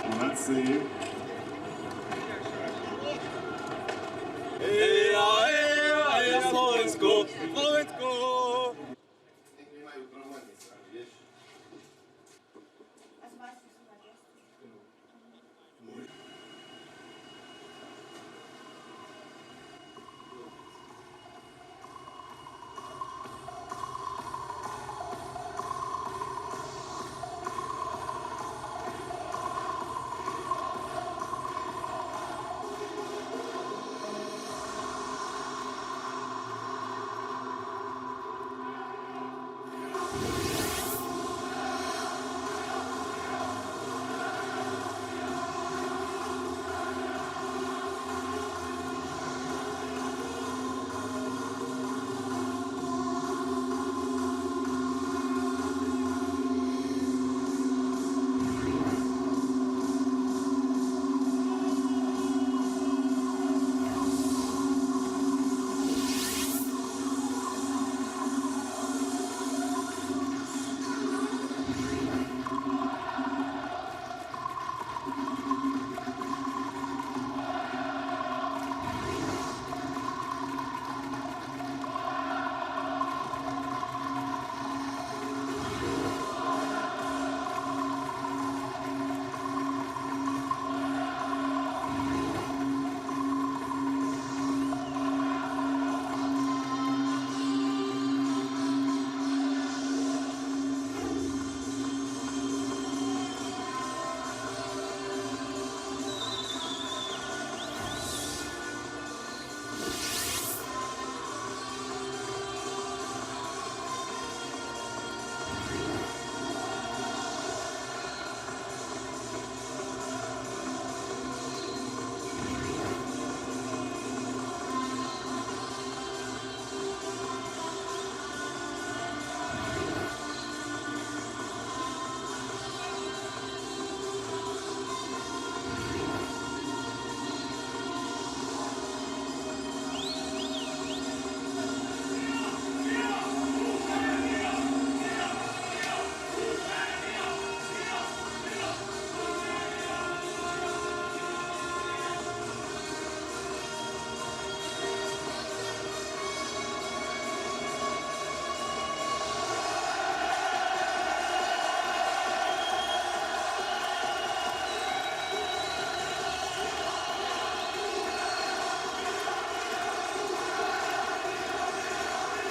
Молодцы. Slovensko, Slovensko!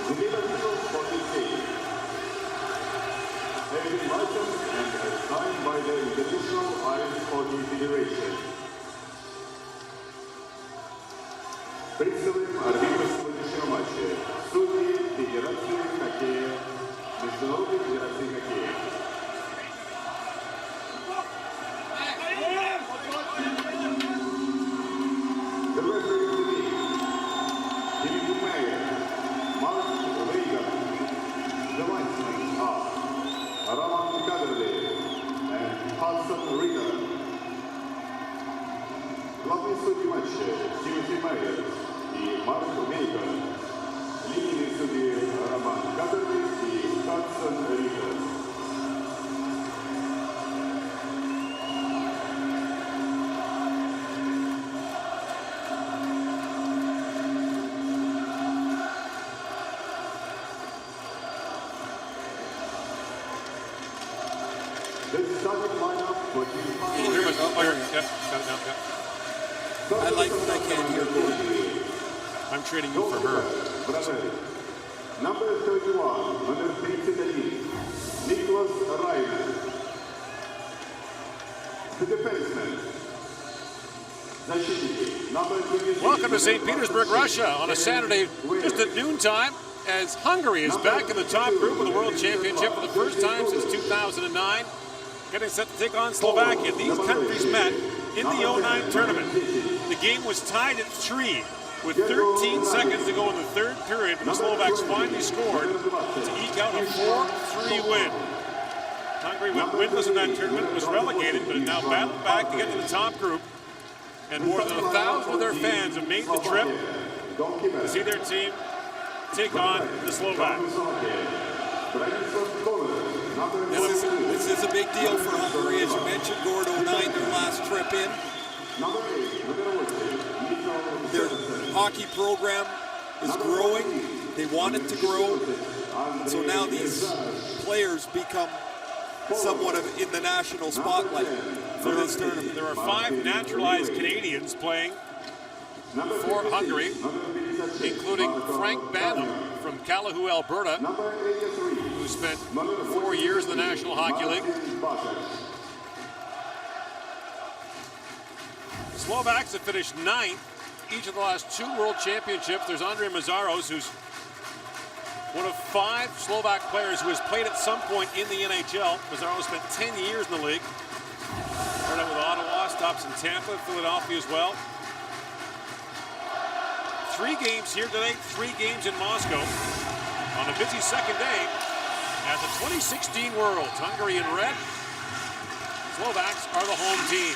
The leader for this game has been licensed and assigned by the International Ice Hockey Federation. Представляем арбитра сегодняшнего матча. Судьи Федерации хоккея, Международной Федерации хоккея. The referee of the game, David Mayer, Mark Reagan. The linesmen are Roman Kaderli and Hudson Reader. Главные судьи матча Тимоти Майер и Марк Мейган. Линейные судьи Роман Кадерли и Хадсон Ридер. The starting lineup for the I like what I can hear, Gordon. I'm trading you for her. Number 31, number 33, Nicholas Reiner. The defenseman. Number 23. Welcome to St. Petersburg, Russia on a Saturday just at noontime as Hungary is back in the top group of the World Championship for the first time since 2009. Getting set to take on Slovakia. These countries met in the 09 tournament. The game was tied at 3 with 13 seconds to go in the third period, but the Slovaks finally scored to eke out a 4-3 win. Hungary went winless in that tournament, was relegated, but has now battled back to get to the top group. And more than 1,000 of their fans have made the trip to see their team take on the Slovaks. This is a big deal for Hungary, as you mentioned. Gord 09, their last trip in. Their hockey program is growing. They want it to grow. So now these players become somewhat of in the national spotlight for this tournament. There are 5 naturalized Canadians playing for Hungary, including Frank Banham from Calahoo, Alberta, who spent 4 years in the National Hockey League. The Slovaks have finished 9th each of the last 2 World Championships. There's Andrej Mazaros, who's one of 5 Slovak players who has played at some point in the NHL. Mazaros spent 10 years in the league. Started out with Ottawa, stops in Tampa, Philadelphia as well. 3 games here today, 3 games in Moscow on a busy second day at the 2016 Worlds. Hungary in red, Slovaks are the home team.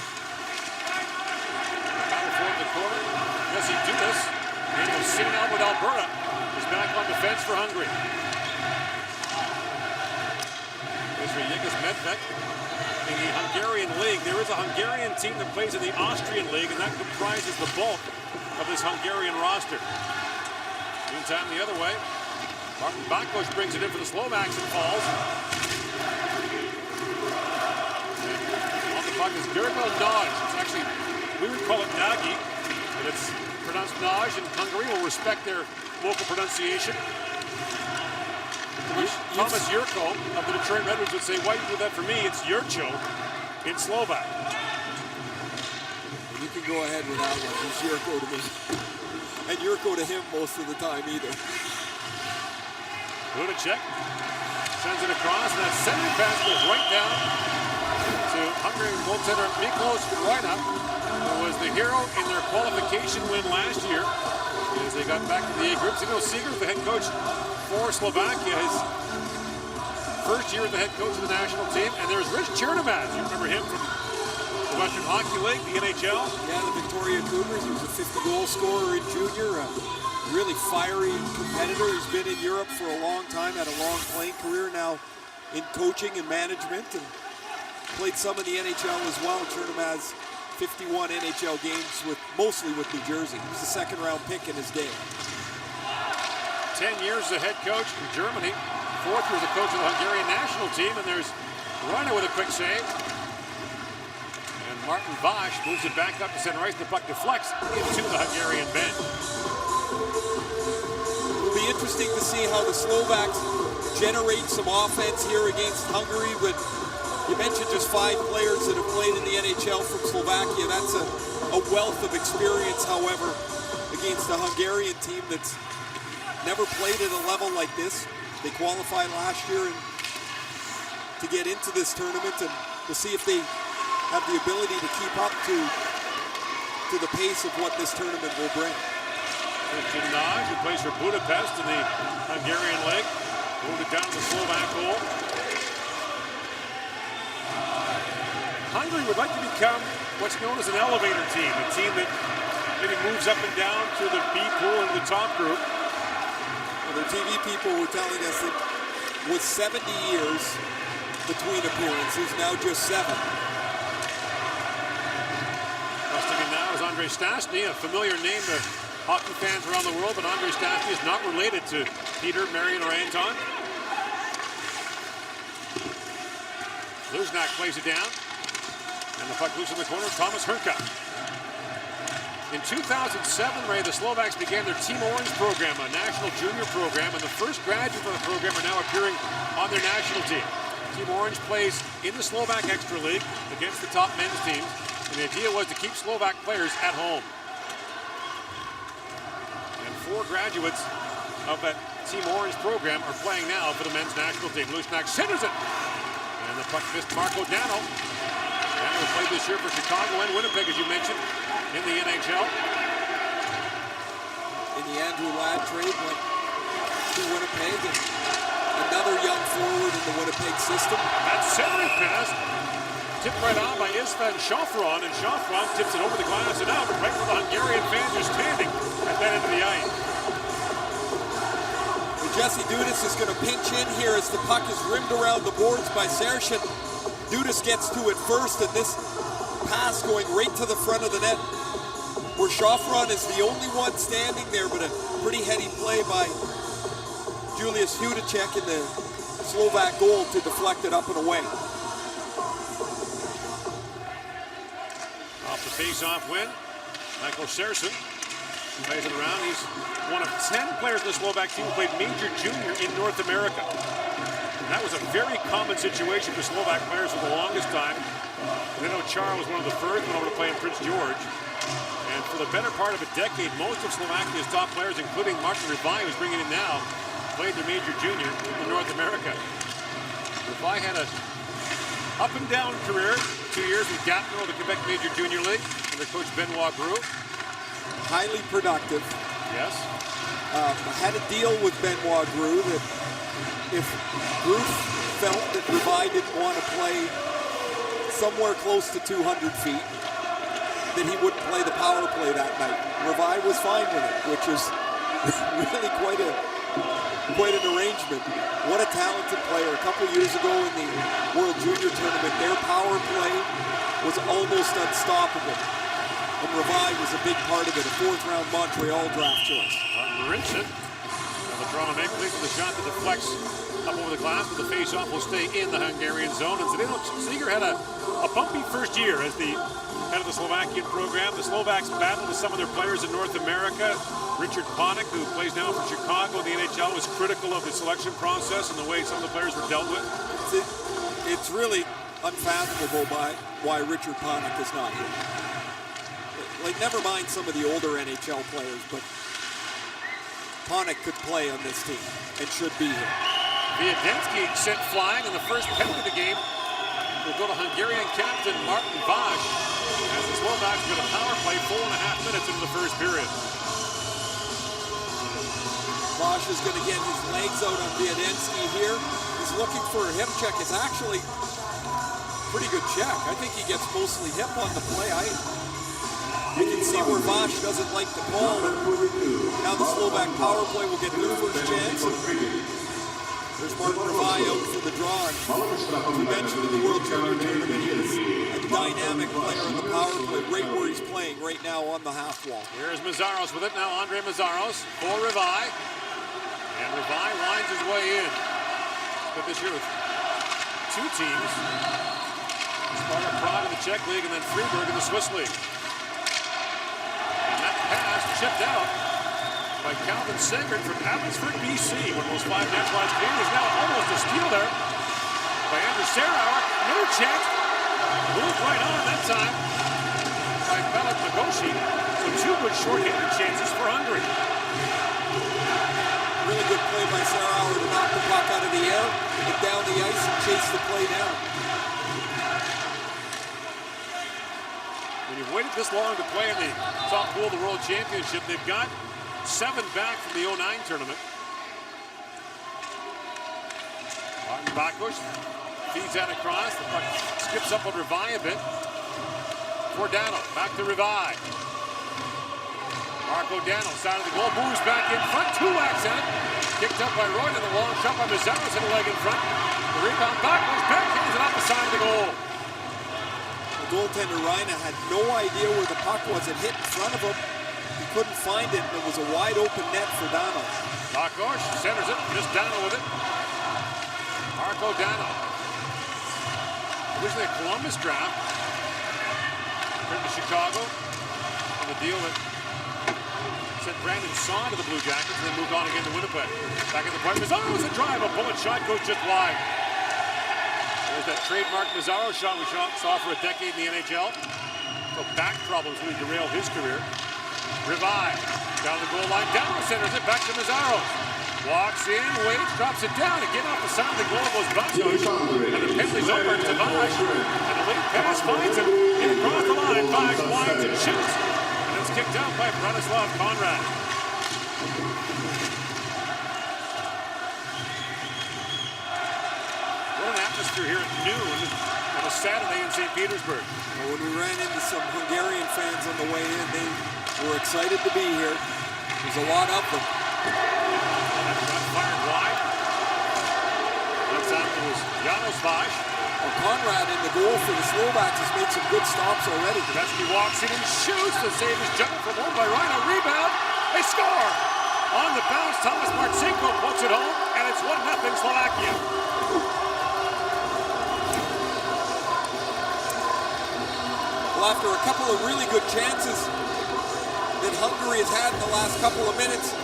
Battle for the corner, Jesse Dudas, in St. Albert, Alberta, is back on defense for Hungary. There's Jikas Medved in the Hungarian league. There is a Hungarian team that plays in the Austrian league, and that comprises the bulk of this Hungarian roster. Meantime, the other way, Martin Bakos brings it in for the Slovaks and falls. And on the puck is Gergel Nagy. It's actually, we would call it Nagy, but it's pronounced Nagy, and Hungary will respect their local pronunciation. Which Thomas Jurko of the Detroit Red Wings would say, why you do that for me? It's Jurcho in Slovak. You can go ahead with that one. He's Jurko to me. And Jurko to him most of the time either. Budacek sends it across, and that centering pass goes right down to Hungarian goaltender Miklos Rajna, who was the hero in their qualification win last year as they got back to the A group. Zino Seeger, the head coach for Slovakia, his first year as the head coach of the national team. And there's Rich Chernomaz. You remember him from the Russian Hockey League, the NHL? Yeah, the Victoria Cougars. He was a 50-goal scorer in junior. A really fiery competitor. He's been in Europe for a long time, had a long playing career now in coaching and management, and played some in the NHL as well. Chernomaz, 51 NHL games, mostly with New Jersey. He was a second-round pick in his day. 10 years as a head coach in Germany. 4th year as a coach of the Hungarian national team, and there's Rajna with a quick save. Martin Vash moves it back up to center ice. The puck deflects into the Hungarian bench. It'll be interesting to see how the Slovaks generate some offense here against Hungary. But you mentioned just 5 players that have played in the NHL from Slovakia. That's a wealth of experience, however, against a Hungarian team that's never played at a level like this. They qualified last year to get into this tournament, and to see if they have the ability to keep up to the pace of what this tournament will bring. Nagy, who plays for Budapest in the Hungarian league, moved it down to the Slovak goal. Hungary would like to become what's known as an elevator team, a team that maybe moves up and down through the B pool and the top group. Well, the TV people were telling us that with 70 years between appearances, now just 7. Now is Andrei Stastny, a familiar name to hockey fans around the world, but Andrei Stastny is not related to Peter, Marion, or Anton. Luznak plays it down, and the puck loose in the corner. Thomas Hrnka. In 2007, Ray, the Slovaks began their Team Orange program, a national junior program, and the first graduates of the program are now appearing on their national team. Team Orange plays in the Slovak Extra League against the top men's teams. And the idea was to keep Slovak players at home. And 4 graduates of that Team Orange program are playing now for the men's national team. Lushnak centers it. And the puck missed Marco Dano. Dano played this year for Chicago and Winnipeg, as you mentioned, in the NHL. In the Andrew Ladd trade, went to Winnipeg. And another young forward in the Winnipeg system. That centering pass tipped right on by Istvan Shafron, and Shafron tips it over the glass and out, right where the Hungarian fans are standing at that end of the ice. Jesse Dudas is going to pinch in here as the puck is rimmed around the boards by Sershin. Dudas gets to it first, and this pass going right to the front of the net, where Shofron is the only one standing there, but a pretty heady play by Julius Hudacek in the Slovak goal to deflect it up and away. Off the face-off win, Michael Sershin plays it around. He's one of 10 players in the Slovak team who played major junior in North America. And that was a very common situation for Slovak players for the longest time. I know Char was one of the first, went over to play in Prince George. And for the better part of a decade, most of Slovakia's top players, including Martin Rivai, who's bringing in now, played their major junior in North America. Rivai had a up and down career, 2 years with Gatineau, the Quebec Major Junior League, under coach Benoit Gros. Highly productive. Yes. I had a deal with Benoit Gros that if Gros felt that Rivai didn't want to play somewhere close to 200 feet, that he wouldn't play the power play that night. Rivai was fine with it, which is really quite an arrangement. What a talented player. A couple years ago in the World Junior Tournament, their power play was almost unstoppable. And Rivai was a big part of it, a fourth-round Montreal draft choice. Marinson, the Toronto Maple Leafs with a shot that deflects up over the glass, but the face-off will stay in the Hungarian zone. And Zdeno Seeger had a bumpy first year as the head of the Slovakian program. The Slovaks battled with some of their players in North America. Richard Panik, who plays now for Chicago in the NHL, was critical of the selection process and the way some of the players were dealt with. It's really unfathomable why Richard Panik is not here. Like, never mind some of the older NHL players, but Panik could play on this team and should be here. Viadensky sent flying, and the first penalty of the game will go to Hungarian captain Martin Vash as the Slovaks get a power play 4.5 minutes into the first period. Vash is going to get his legs out on Viadensky here. He's looking for a hip check. It's actually a pretty good check. I think he gets mostly hip on the play. You can see where Vash doesn't like the ball. Now the Slovak power play will get their first chance. There's Martin Rivai out for the draw. As we mentioned in the World Junior Tournament, he is a dynamic player on the power play, right where he's playing right now on the half wall. Here's Mazzaros with it now. Andre Mazzaros for Rivai. And Rivai winds his way in. But this year with two teams. Sparta Prague in the Czech League and then Freiburg in the Swiss League. And that pass chipped out by Calvin Segert from Abbotsford, BC. One of those 5 naturalized Canadians. Now almost a steal there by Andrew Serauer. No chance. Moved right on that time by Belet Magoshi. So 2 good short-handed chances for Hungary. Really good play by Serauer to knock the puck out of the air, get down the ice and chase the play down. When you've waited this long to play in the top pool of the World Championship, they've got 7 back from the 09 tournament. Martin Bakos feeds that across. The puck skips up on Rivai a bit. Dano, back to Rivai. Marco Dano, side of the goal, moves back in front. 2 whacks in it. Kicked up by Roy, and the long shot by Mazzaros and a leg in front. The rebound Bakos backhands it off the side of the goal. The goaltender Reina had no idea where the puck was. It hit in front of him. He couldn't find it, and it was a wide open net for Dano. Bakos centers it, just Dano with it. Marco Dano. Originally a Columbus draft. Returned to Chicago on the deal that sent Brandon Saw to the Blue Jackets and then moved on again to Winnipeg. Back at the point, Mazzaros a drive, a bullet shot goes just wide. There's that trademark Mazzaros shot we saw for a decade in the NHL. So back problems really derailed his career. Rivai down the goal line, down centers it back to Mazzaros. Walks in, waits, drops it down, again off the side of the goal goes Bakos, and the penalty's over to Vash, and the late pass finds him, in across the line, Vash winds and shoots, and it's kicked out by Branislav Conrad. What an atmosphere here at noon on a Saturday in St. Petersburg. Well, when we ran into some Hungarian fans on the way in, they were excited to be here. There's a lot of them. That shot fired Vash. Well, Conrad in the goal for the Slovaks has made some good stops already. Gretzky walks in and shoots. The save is juggled from home by Rhino. Rebound. They score. On the bounce, Thomas Marcinko puts it home, and it's 1-0 Slovakia. Well, after a couple of really good chances that Hungary has had in the last couple of minutes,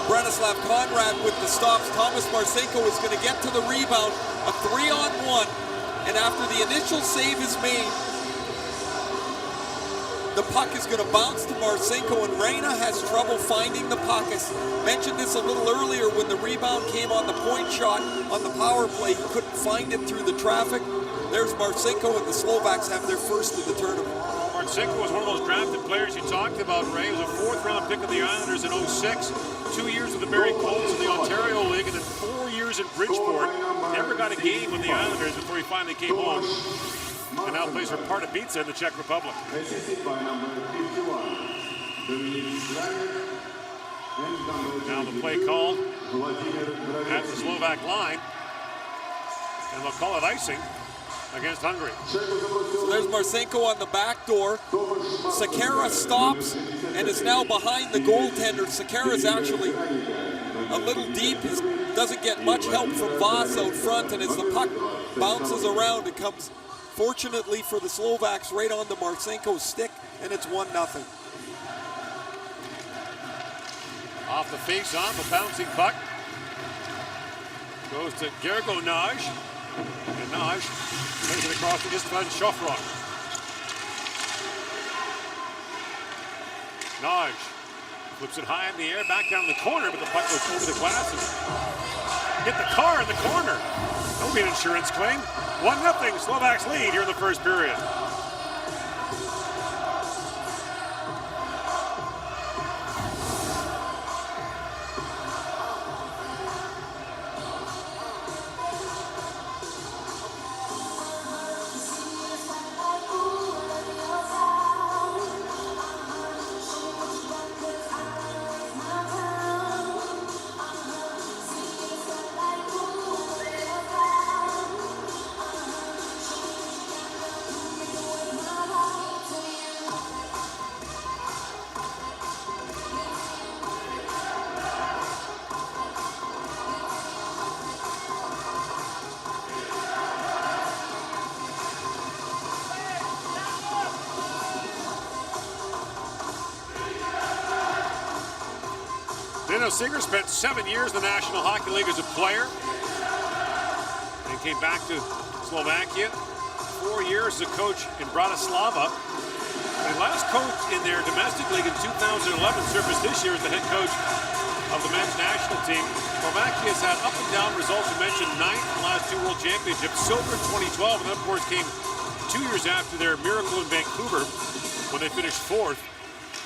Branislav Conrad with the stops. Thomas Marcinko is going to get to the rebound. A 3-on-1. And after the initial save is made, the puck is going to bounce to Marcinko, and Reina has trouble finding the puck. I mentioned this a little earlier when the rebound came on the point shot on the power play. He couldn't find it through the traffic. There's Marcinko, and the Slovaks have their first of the tournament. Marcinko was one of those drafted players you talked about, Ray. He was a fourth-round pick of the Islanders in 06. 2 years with the Barrie Colts in the Ontario League, and then 4 years in Bridgeport. Never got a game with the Islanders before he finally came home. And now plays for Pardubice in the Czech Republic. Now the play called at the Slovak line. And they'll call it icing against Hungary. So there's Marcinko on the back door. Sekera stops and is now behind the goaltender. Sekera's actually a little deep. He doesn't get much help from Voss out front, and as the puck bounces around, it comes, fortunately for the Slovaks, right onto Marcinko's stick, and it's 1-0. Off the face-off, a bouncing puck goes to Gergo Naj, and Naj plays it across to Istvan Shofron. Naj flips it high in the air, back down the corner, but the puck goes over the glass and hit the car in the corner. That'll be an insurance claim. 1-0 Slovaks lead here in the first period. Dino Singer spent 7 years in the National Hockey League as a player and came back to Slovakia. 4 years as a coach in Bratislava. And last coach in their domestic league in 2011 surfaced this year as the head coach of the men's national team. Slovakia has had up and down results. You mentioned 9th in the last 2 World Championships, silver in 2012, and that, of course, came 2 years after their miracle in Vancouver when they finished 4th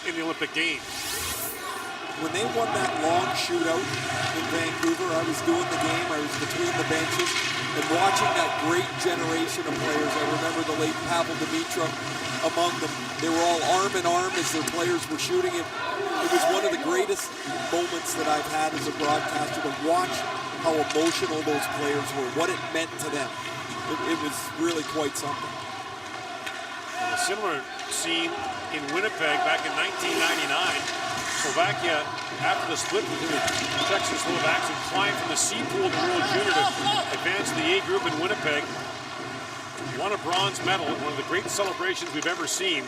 in the Olympic Games. When they won that long shootout in Vancouver, I was doing the game, I was between the benches, and watching that great generation of players. I remember the late Pavel Dimitra among them. They were all arm in arm as their players were shooting it. It was one of the greatest moments that I've had as a broadcaster, to watch how emotional those players were, what it meant to them. It was really quite something. And a similar scene in Winnipeg back in 1999. Slovakia, after the split between the Czechs and Slovaks, and climbed from the C pool to World Junior to advance to the A group in Winnipeg. Won a bronze medal. One of the great celebrations we've ever seen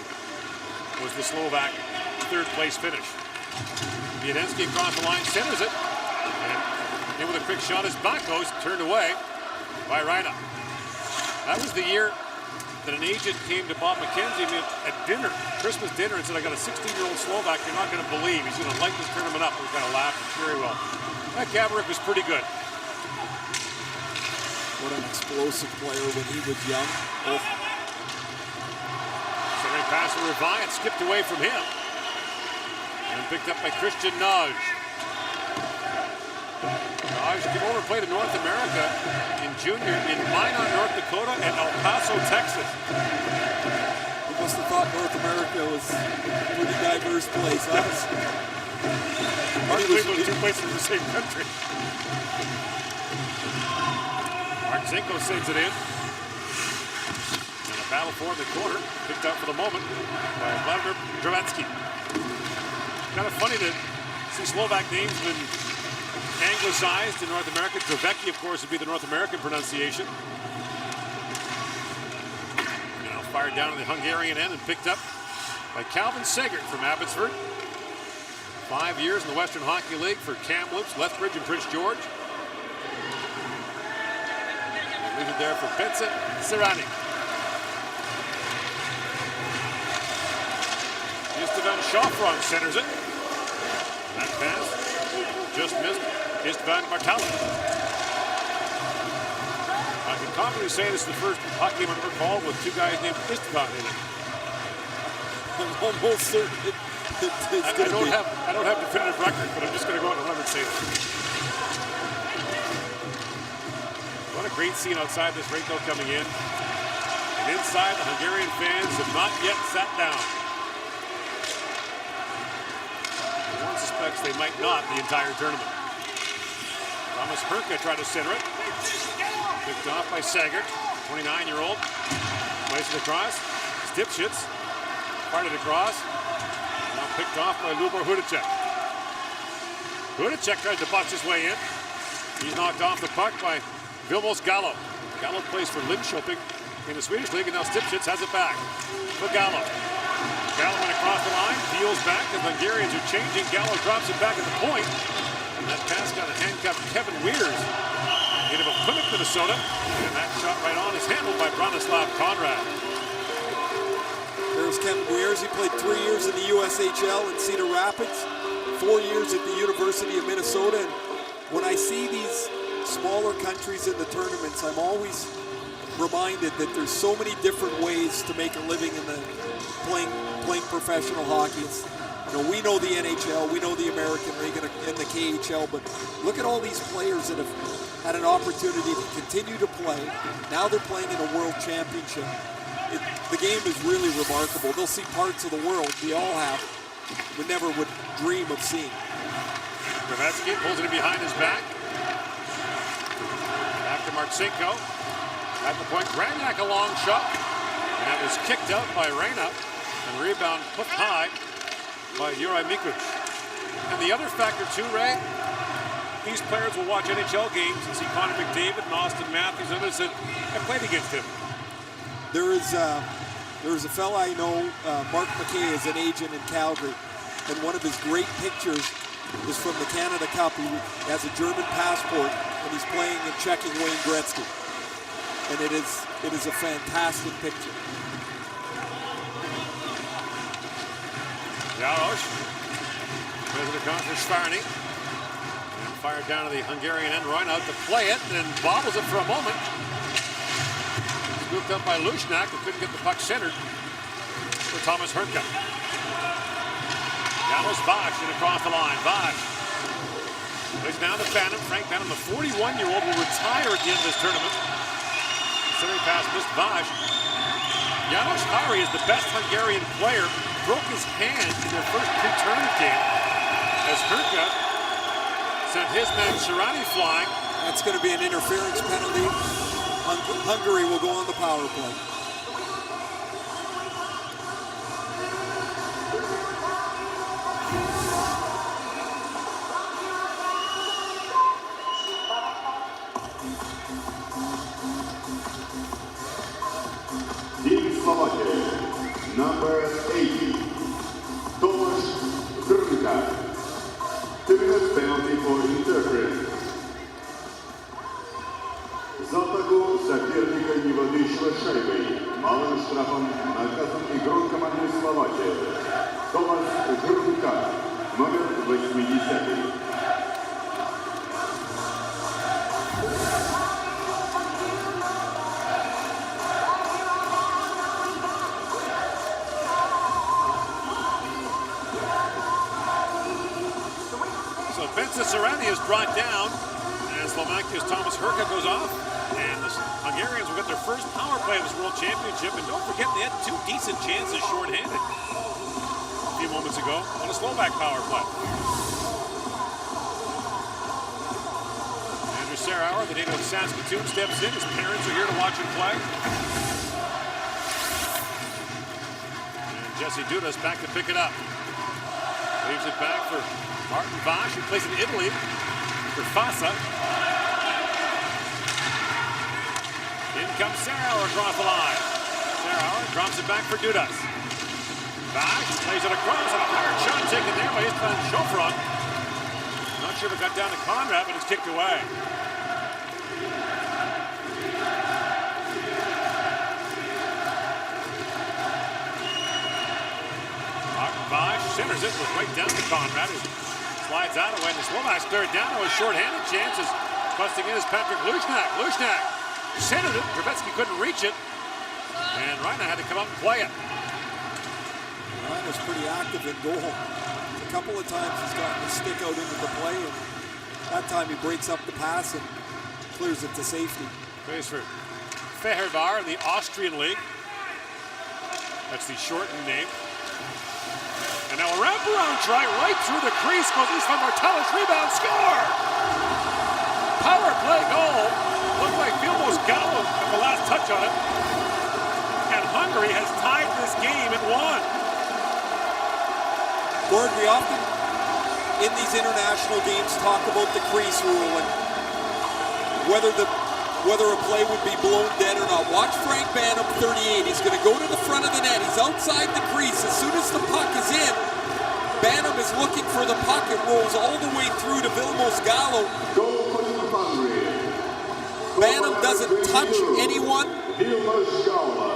was the Slovak third place finish. Wiedenski across the line, centers it, and in with a quick shot as back goes, turned away by Reina. That was the year that an agent came to Bob McKenzie at dinner, Christmas dinner, and said, "I got a 16-year-old Slovak you're not going to believe. He's going to light this tournament up." We kind of laughed very well. That Gaborik was pretty good. What an explosive player when he was young. Centering pass to Revai, and skipped away from him. And picked up by Christian Naj. Naj came over and played in North America in junior in Minot, North Dakota, and El Paso, Texas. You must have thought North America was a pretty diverse place. Hard to believe those two places in the same country. Marchenko sends it in. And a battle for in the corner, picked up for the moment by Vladimir Dravatsky. Kind of funny to see Slovak names been anglicized in North America. Dravecki, of course, would be the North American pronunciation. Now fired down to the Hungarian end and picked up by Calvin Segert from Abbotsford. 5 years in the Western Hockey League for Kamloops, Lethbridge, and Prince George. Leave it there for Bence Serrani. Istvan Shofron centers it. That pass just missed Istvan Bartala. I can confidently say this is the first hockey game I've ever called with two guys named Istvan in it. I'm almost certain I don't have definitive record, but I'm just going to go out on a limb and say that. What a great scene outside this rink though coming in. And inside, the Hungarian fans have not yet sat down. One suspects they might not the entire tournament. Thomas Herka tried to center it. Picked off by Segert, 29-year-old. Plays it across. Stipchitz parted across. Now picked off by Lubor Hudacek. Hudacek tried to box his way in. He's knocked off the puck by Vilmos Gallo. Gallo plays for Linköping in the Swedish League, and now Stipchitz has it back for Gallo. Gallo went across the line, peels back. The Hungarians are changing. Gallo drops it back at the point. And that pass got a handcuffed Kevin Weirs into Plymouth, Minnesota. And that shot right on is handled by Bronislav Konrad. There's Kevin Weirs. He played 3 years in the USHL in Cedar Rapids, 4 years at the University of Minnesota. And when I see these smaller countries in the tournaments, I'm always reminded that there's so many different ways to make a living in the playing professional hockey. We know the NHL, we know the American League and the KHL, but look at all these players that have had an opportunity to continue to play. Now they're playing in a world championship. The game is really remarkable. They'll see parts of the world we all have, but never would dream of seeing. Dravatsky pulls it behind his back. Back to Marchenko. At the point, Granyak a long shot. And that was kicked out by Reyna. And rebound put high by Juraj Mikuc. And the other factor too, Ray, these players will watch NHL games and see Connor McDavid and Austin Matthews and others that have played against him. There is a fella I know, Mark McKay, is an agent in Calgary, and one of his great pictures is from the Canada Cup. He has a German passport, and he's playing and checking Wayne Gretzky, and it is a fantastic picture. Jaros plays it across for Svarny, and fired down to the Hungarian end. Roy out to play it, and bobbles it for a moment. Scooped up by Lushnak, who couldn't get the puck centered for Thomas Herka. Jaros Vash in across the line. Vash plays down to Phantom. Frank Phantom, the 41-year-old, will retire at the end of this tournament. Centering pass missed Vash. Janos Hari is the best Hungarian player. Broke his hand in their first pre-tournament game as Herka sent his man Serrani flying. That's going to be an interference penalty. Hungary will go on the power play. Team Slovakia, number 80, Tomasz Hrnka. 2-minute penalty for interference. За атаку соперника не владеющего шайбой, малым штрафом наказан игрок команды Словакия. Томаш Hrnka, номер 80. So Bence Serrani is brought down, and Slovakia's Thomas Herka goes off. And the Hungarians will get their first power play of this World Championship. And don't forget, they had 2 decent chances shorthanded a few moments ago on a Slovak power play. Andrew Serauer, the native of Saskatoon, steps in. His parents are here to watch him play. And Jesse Dudas back to pick it up. Leaves it back for Martin Bosch, who plays in Italy for Fassa. In comes Serauer across the line. Serauer drops it back for Dudas. Bosch plays it across, and a hard shot taken there by Istvan Schofron. Not sure if it got down to Conrad, but it's kicked away. Martin Bosch centers it, was right down to Conrad, who slides out away. And the Slovaks third down. It was short-handed chances. Busting in is Patrick Lushnak. Lushnak centered it. Trubetsky couldn't reach it. And Reina had to come up and play it. Reina's pretty active in goal. A couple of times he's gotten the stick out into the play, and that time he breaks up the pass and clears it to safety. Plays for Fehervar in the Austrian League. That's the shortened name. And now a wraparound try right through the crease. Goes Istvan Martelis, rebound, score! Power play goal. Looked like Vilmos Gallo at the last touch on it. And Hungary has tied this game at 1. Gord, we often, in these international games, talk about the crease rule and whether a play would be blown dead or not. Watch Frank Banham, 38. He's going to go to the front of the net. He's outside the crease. As soon as the puck is in, Banham is looking for the puck. It rolls all the way through to Vilmos Gallo. Banham doesn't touch anyone.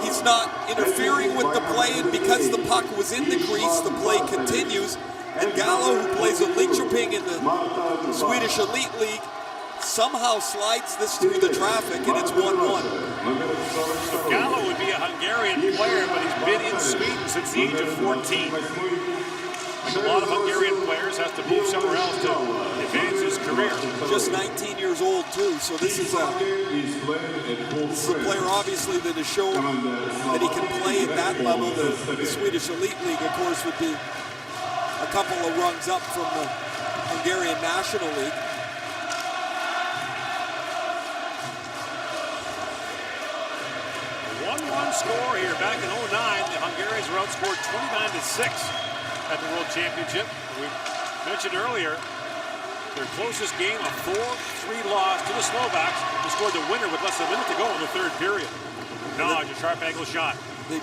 He's not interfering with the play, and because the puck was in the crease, the play continues. And Gallo, who plays with Linköping in the Swedish Elite League, somehow slides this through the traffic, and it's 1-1. So Gallo would be a Hungarian player, but he's been in Sweden since the age of 14. Like a lot of Hungarian players, has to move somewhere else to advance his career. Just 19 years old, too, so this is a player, obviously, that has shown that he can play at that level. The Swedish Elite League, of course, would be a couple of rungs up from the Hungarian National League. A 1-1 score here. Back in 2009, the Hungarians were outscored 29-6 at the World Championship. We mentioned earlier their closest game, a 4-3 loss to the Slovaks, who scored the winner with less than a minute to go in the third period. Naj, a sharp angle shot. They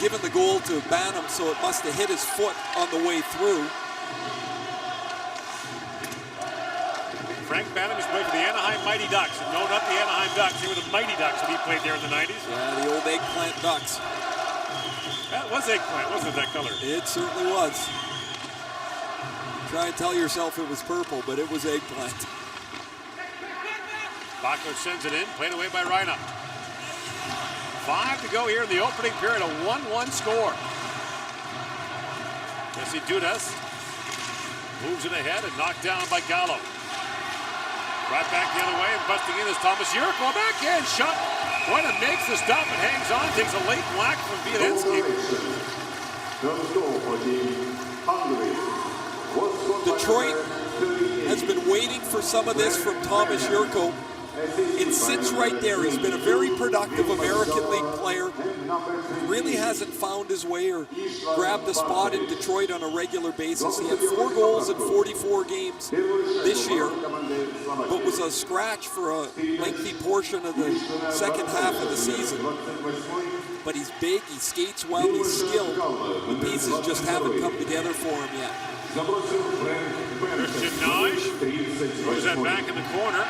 given the goal to Banham, so it must have hit his foot on the way through. Frank Banham is playing for the Anaheim Mighty Ducks. And no, not the Anaheim Ducks. They were the Mighty Ducks when he played there in the 90s. Yeah, the old eggplant Ducks. That was eggplant, wasn't it, that color? It certainly was. Try and tell yourself it was purple, but it was eggplant. Bachler sends it in, played away by Reina. 5 to go here in the opening period, a 1-1 score. Jesse Dudas moves it ahead and knocked down by Gallo. Right back the other way and busting in is Thomas Jurko. Backhand shot. Reina makes the stop and hangs on, takes a late whack from Wiedenski. Detroit has been waiting for some of this from Thomas Jurko. It sits right there. He's been a very productive American League player. Really hasn't found his way or grabbed a spot in Detroit on a regular basis. He had 4 goals in 44 games this year, but was a scratch for a lengthy portion of the second half of the season. But he's big, he skates well, he's skilled. The pieces just haven't come together for him yet. Christian Naj throws that back in the corner.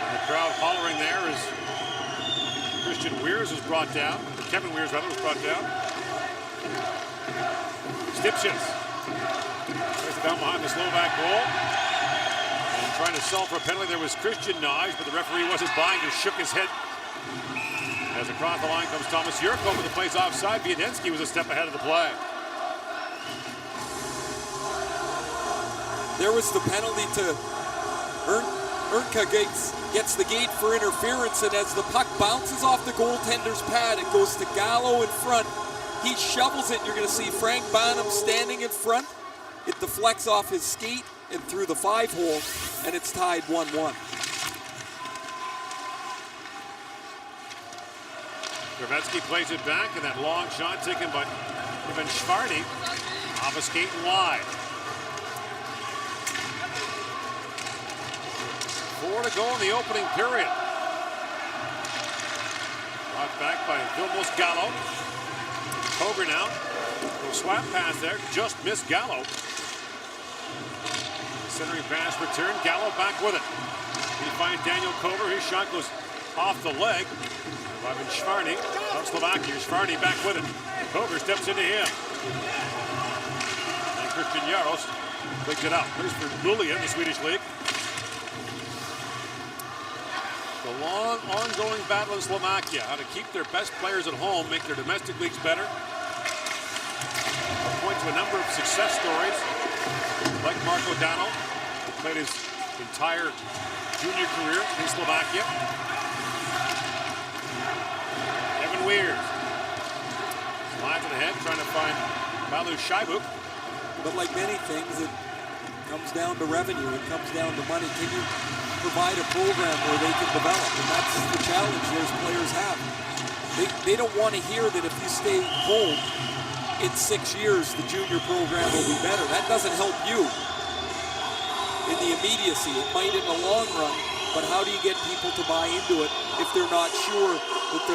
The crowd hollering there as Christian Weirs was brought down. Kevin Weirs, rather, was brought down. Stipchins plays it down behind the Slovak goal. And trying to sell for a penalty, there was Christian Naj, but the referee wasn't buying, just shook his head. As across the line comes Thomas Jurko, but the play's offside. Wiedenski was a step ahead of the play. There was the penalty to Ernka gets the gate for interference, and as the puck bounces off the goaltender's pad, it goes to Gallo in front. He shovels it. You're going to see Frank Banham standing in front. It deflects off his skate and through the 5-hole, and it's tied 1-1. Gravetsky plays it back, and that long shot taken by Ivan Schwardy. Off a skate and wide. 4 to go in the opening period. Brought back by Vilmos Gallo. Koger now. Little swap pass there. Just missed Gallo. Centering pass return. Gallo back with it. He finds Daniel Koger. His shot goes off the leg. Ivan Schwardy from Slovakia. Schwardy back with it. Koger steps into him. And Christian Jaros picks it up. Plays for Luleå in the Swedish league. The long, ongoing battle in Slovakia. How to keep their best players at home, make their domestic leagues better. I'll point to a number of success stories, like Marko Dano, who played his entire junior career in Slovakia. Evan Weers. Slides it ahead, trying to find Balu Shaibuk. But like many things, it comes down to revenue. It comes down to money. Can you provide a program where they can develop? And that's the challenge those players have. They don't want to hear that if you stay home, in 6 years, the junior program will be better. That doesn't help you in the immediacy. It might in the long run, but how do you get people to buy into it if they're not sure that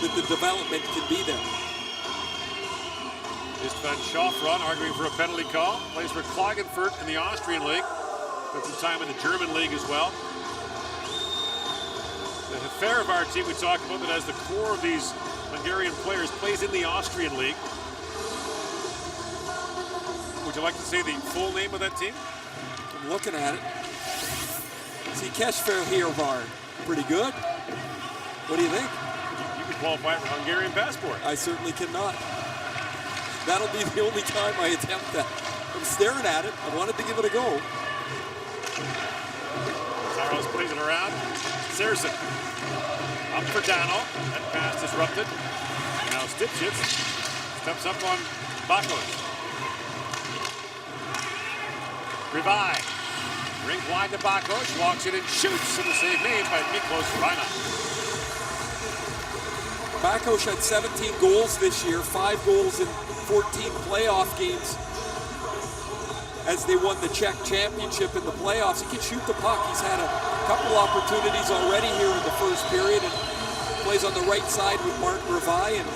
the development can be there? Istvan Schofron arguing for a penalty call. Plays for Klagenfurt in the Austrian league. Spent some time in the German league as well. The Hefer of our team we talked about that has the core of these Hungarian players plays in the Austrian league. Would you like to say the full name of that team? I'm looking at it. See, Keshverhirvar. Pretty good. What do you think? You can qualify for Hungarian passport. I certainly cannot. That'll be the only time I attempt that. I'm staring at it. I wanted to give it a go. Zaros plays it around. Serson. Up for Dano. That pass disrupted. Now Stipchitz steps up on Bakos. Revive. Rink wide to Bakos. Walks in and shoots. And the save made by Miklos Reina. Bakos had 17 goals this year. 5 goals in 14 playoff games as they won the Czech championship in the playoffs. He can shoot the puck. He's had a couple opportunities already here in the first period and plays on the right side with Martin Revai, and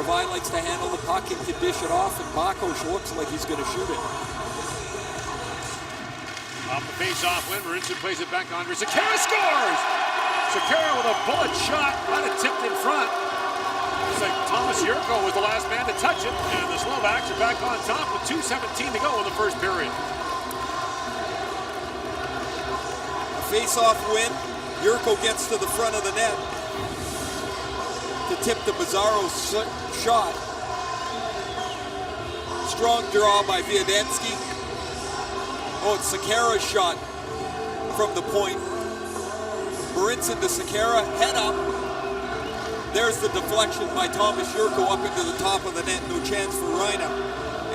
Revai likes to handle the puck and can dish it off, and Bakos looks like he's going to shoot it. Off the face-off win, Marinson plays it back on. Sekera scores! Sekera with a bullet shot, right it tipped in front. Looks like Thomas Jurko was the last man to touch it, and the Slovaks are back on top with 2:17 to go in the first period. A face-off win. Jurko gets to the front of the net to tip the Bizarro shot. Strong draw by Viadensky. Oh, it's Sekera's shot from the point. Marinson to Sekera, head up. There's the deflection by Thomas Jurko up into the top of the net. No chance for Reina.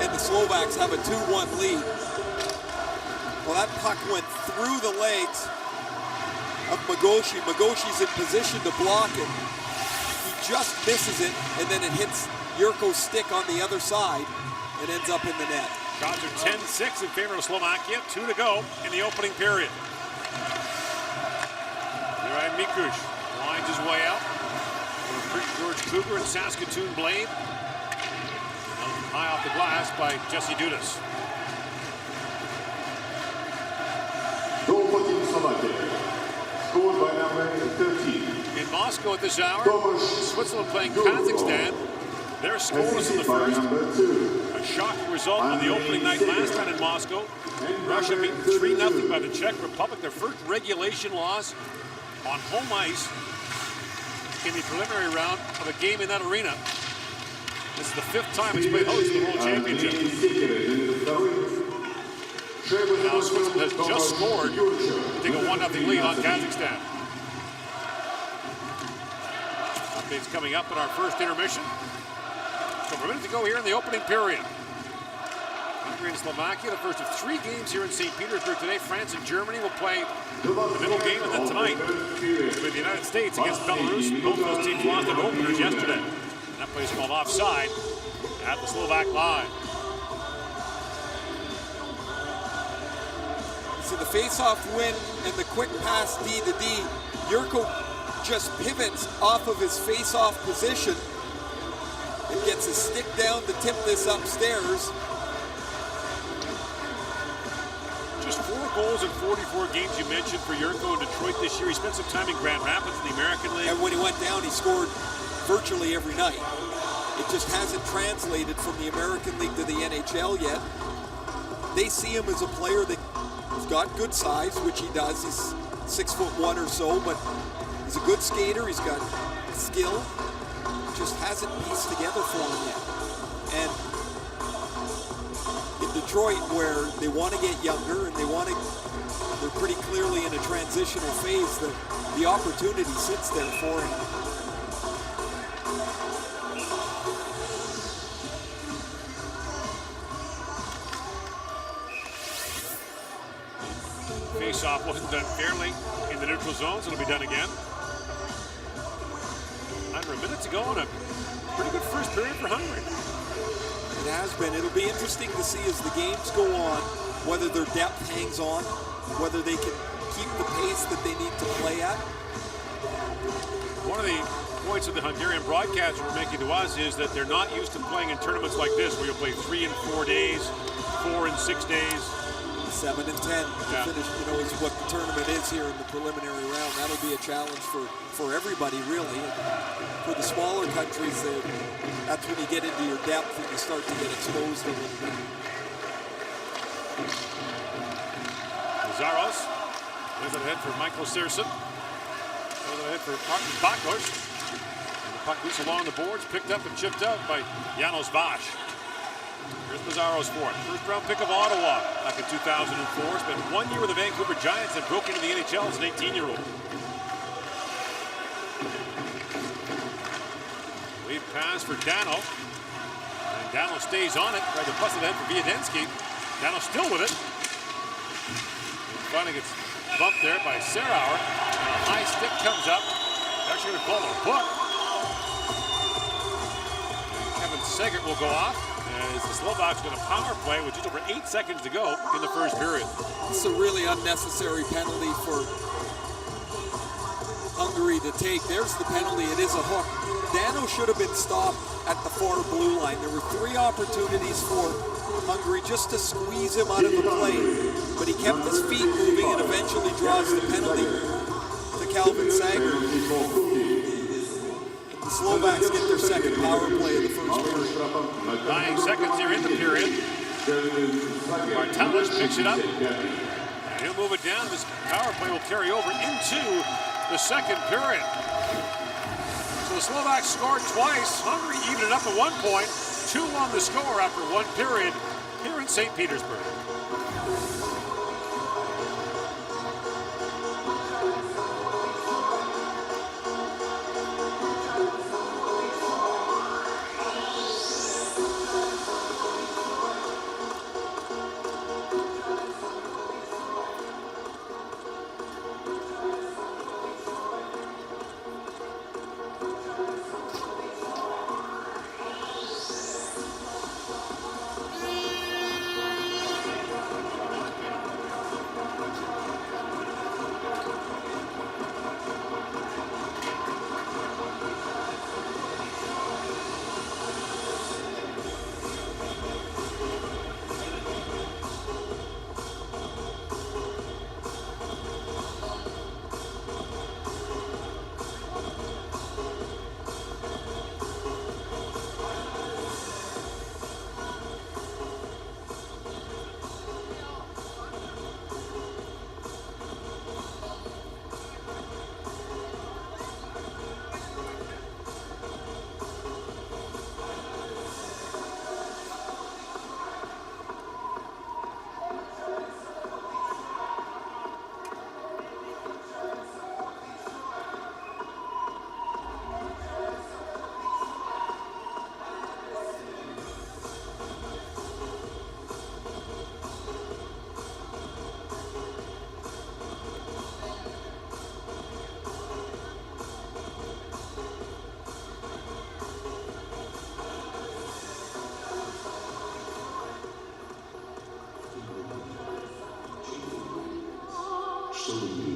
And the Slovaks have a 2-1 lead. Well, that puck went through the legs of Magoshi. Magoshi's in position to block it. He just misses it, and then it hits Jurko's stick on the other side and ends up in the net. Shots are 10-6 in favor of Slovakia. 2 to go in the opening period. Juraj Mikuš winds his way out. George Kruger and Saskatoon Blade. High off the glass by Jesse Dudas. Goal for Team Slovakia. Scored by number 13. In Moscow at this hour, Switzerland playing Kazakhstan. They're scoreless in the first. A shocking result on the opening night last time in Moscow. Russia beat 3-0 by the Czech Republic. Their first regulation loss on home ice in the preliminary round of a game in that arena. This is the 5th time it's played host to the World Championship. Now Switzerland has just scored to take a 1-0 lead on Kazakhstan. Updates coming up in our first intermission. So 4 minutes to go here in the opening period. Hungary and Slovakia, the first of 3 games here in St. Petersburg today. France and Germany will play the middle game, and then tonight with the United States against Belarus. Both of those teams lost their openers yesterday. And that play is called offside at the Slovak line. So the face-off win and the quick pass D to D, Jurko just pivots off of his face-off position and gets his stick down to tip this upstairs. Just 4 goals in 44 games you mentioned for Jurko in Detroit this year. He spent some time in Grand Rapids in the American League. And when he went down, he scored virtually every night. It just hasn't translated from the American League to the NHL yet. They see him as a player that has got good size, which he does. He's 6'1" or so, but he's a good skater. He's got skill. Just hasn't pieced together for him yet. And in Detroit, where they want to get younger and they're pretty clearly in a transitional phase, the opportunity sits there for him. Face-off wasn't done fairly in the neutral zone, so it'll be done again. Under a minute to go in a pretty good first period for Hungary. It has been. It'll be interesting to see as the games go on, whether their depth hangs on, whether they can keep the pace that they need to play at. One of the points that the Hungarian broadcasters were making to us is that they're not used to playing in tournaments like this, where you'll play 3 and 4 days, 4 and 6 days. 7 and 10 to finish, is what the tournament is here in the preliminary round. That'll be a challenge for everybody, really. And for the smaller countries, that's when you get into your depth and you start to get exposed a little bit. Zaros goes ahead for Michael Serson. Goes ahead for Martin Bakos. And the puck loose along the boards, picked up and chipped out by Janos Vash. Here's Pizarro's for it. First round pick of Ottawa back in 2004. Spent 1 year with the Vancouver Giants and broke into the NHL as an 18-year-old. Lead pass for Dano. And Dano stays on it. Tried to bust it ahead for Viadensky. Dano still with it. And finally gets bumped there by Serauer. And a high stick comes up. They're actually going to call it a hook. And Kevin Segert will go off. As the Slovaks going to power play with just over 8 seconds to go in the first period. It's a really unnecessary penalty for Hungary to take. There's the penalty. It is a hook. Dano should have been stopped at the far blue line. There were 3 opportunities for Hungary just to squeeze him out of the play, but he kept his feet moving and eventually draws the penalty to Calvin Sager. The Slovaks get their second power play of the first period. 9 seconds here in the period. Martalis picks it up. And he'll move it down. This power play will carry over into the second period. So the Slovaks scored twice. Hungary evened it up at 1 point. 2 on the score after 1 period here in St. Petersburg.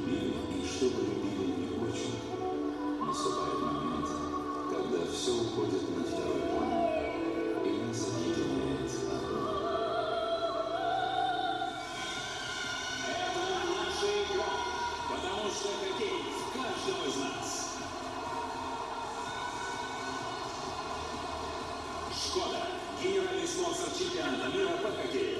любили и чтобы любили и очень. Наступает момент, когда все уходит на второй план, и нас объединяет одно. Это наша игра, потому что хоккей в каждом из нас. Шкода, генеральный спонсор чемпионата мира по хоккею.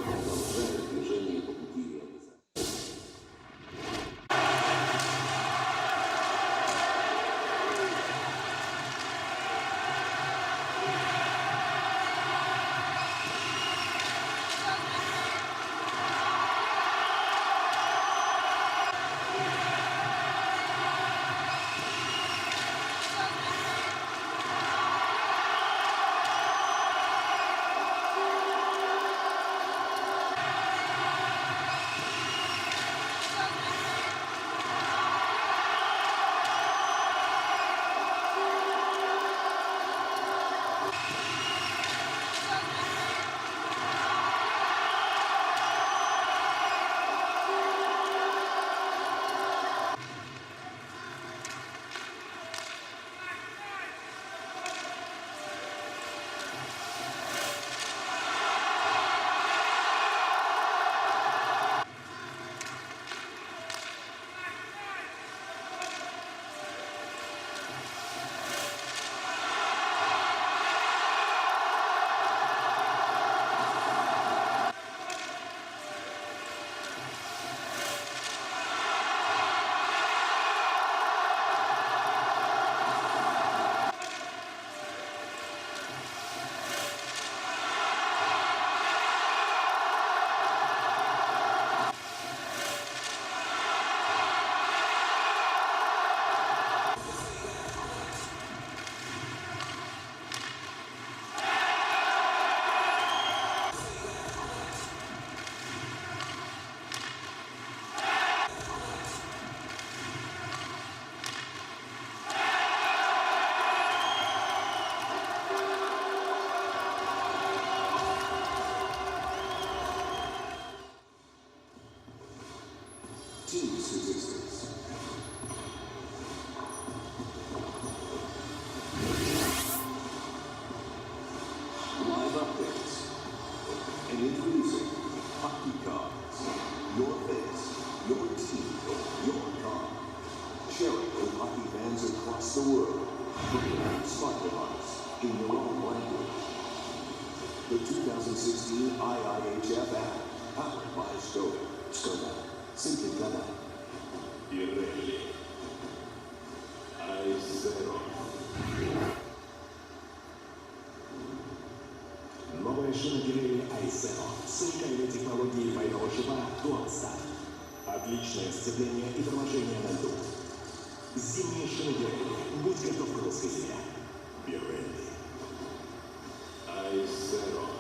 Продолжает движение по пути реализации. Team statistics. Live updates. And introducing Hockey Cards. Your face, your team, your car. Sharing with hockey fans across the world. From your smart device in your own language. The 2016 IIHF app, powered by Skoda. Skoda. Simply better. Pirelli. I0. Новая шина Pirelli i0 с уникальной технологией двойного шипа Dual-Stat. Отличное сцепление и торможение на льду. Зимние шины Pirelli. Будь готов к русской зиме. Pirelli. I0.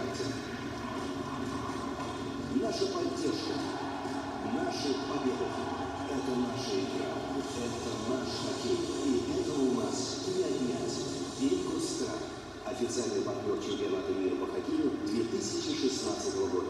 играйте. Наша поддержка, наши победы. Это наша игра, это наш хоккей, и это у нас не отнять. Ингустрад, официальный партнер чемпионата мира по хоккею 2016 года.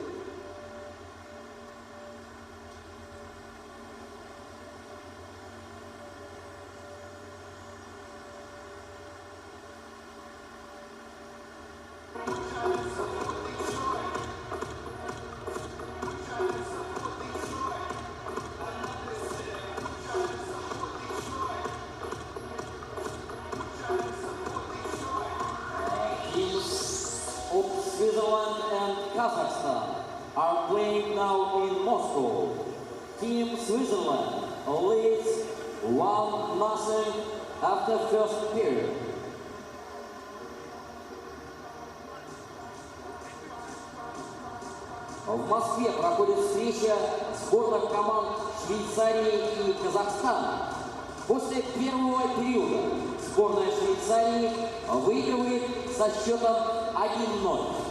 Switzerland and Kazakhstan are playing now in Moscow. Team Switzerland leads 1-0 after first period. В Москве проходит встреча сборных команд Швейцарии и Казахстана. После первого периода сборная Швейцарии выигрывает со счетом 1-0.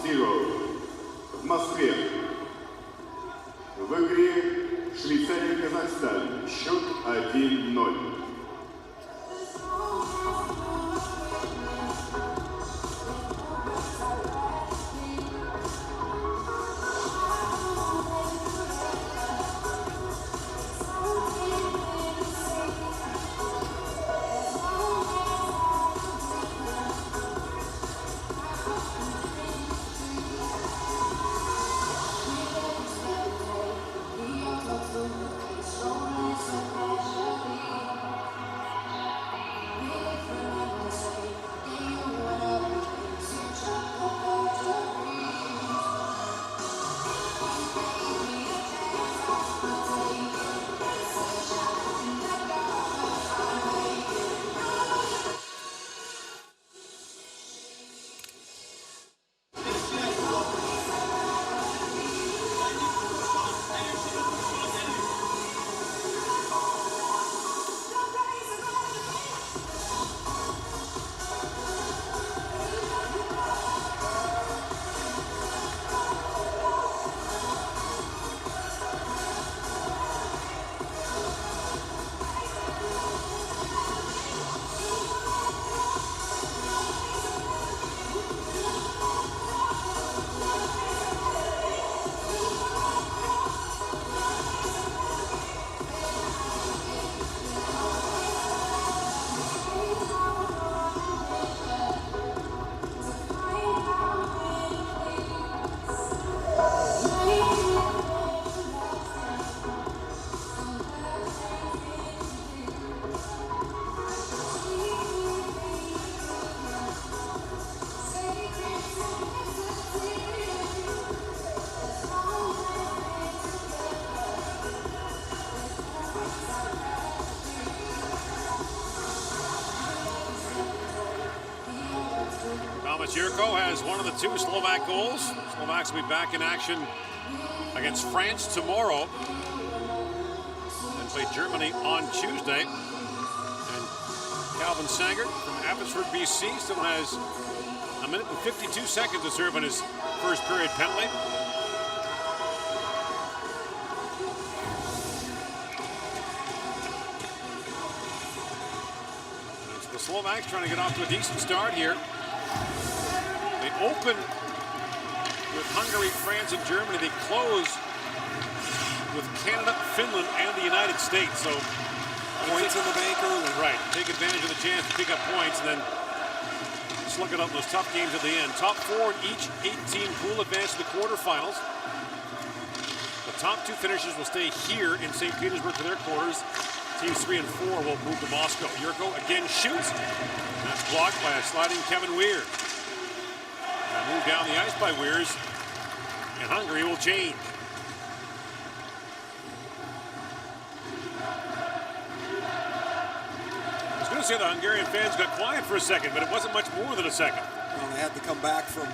В Москве. В игре Швейцария-Казахстан. Счет 1-0. Jurko has one of the 2 Slovak goals. Slovaks will be back in action against France tomorrow and play Germany on Tuesday. And Calvin Sangert from Abbotsford, BC still has a minute and 52 seconds to serve on his first period penalty. And it's the Slovaks trying to get off to a decent start here. They open with Hungary, France, and Germany. They close with Canada, Finland, and the United States. So points in the bank early. Right. Take advantage of the chance to pick up points and then slug it up in those tough games at the end. Top 4 in each 8-team pool advance to the quarterfinals. The top 2 finishers will stay here in St. Petersburg for their quarters. Teams 3 and 4 will move to Moscow. Jurko again shoots. That's blocked by a sliding Kevin Weir. Move down the ice by Weirs, and Hungary will change. I was going to say the Hungarian fans got quiet for a second, but it wasn't much more than a second. Well, they had to come back from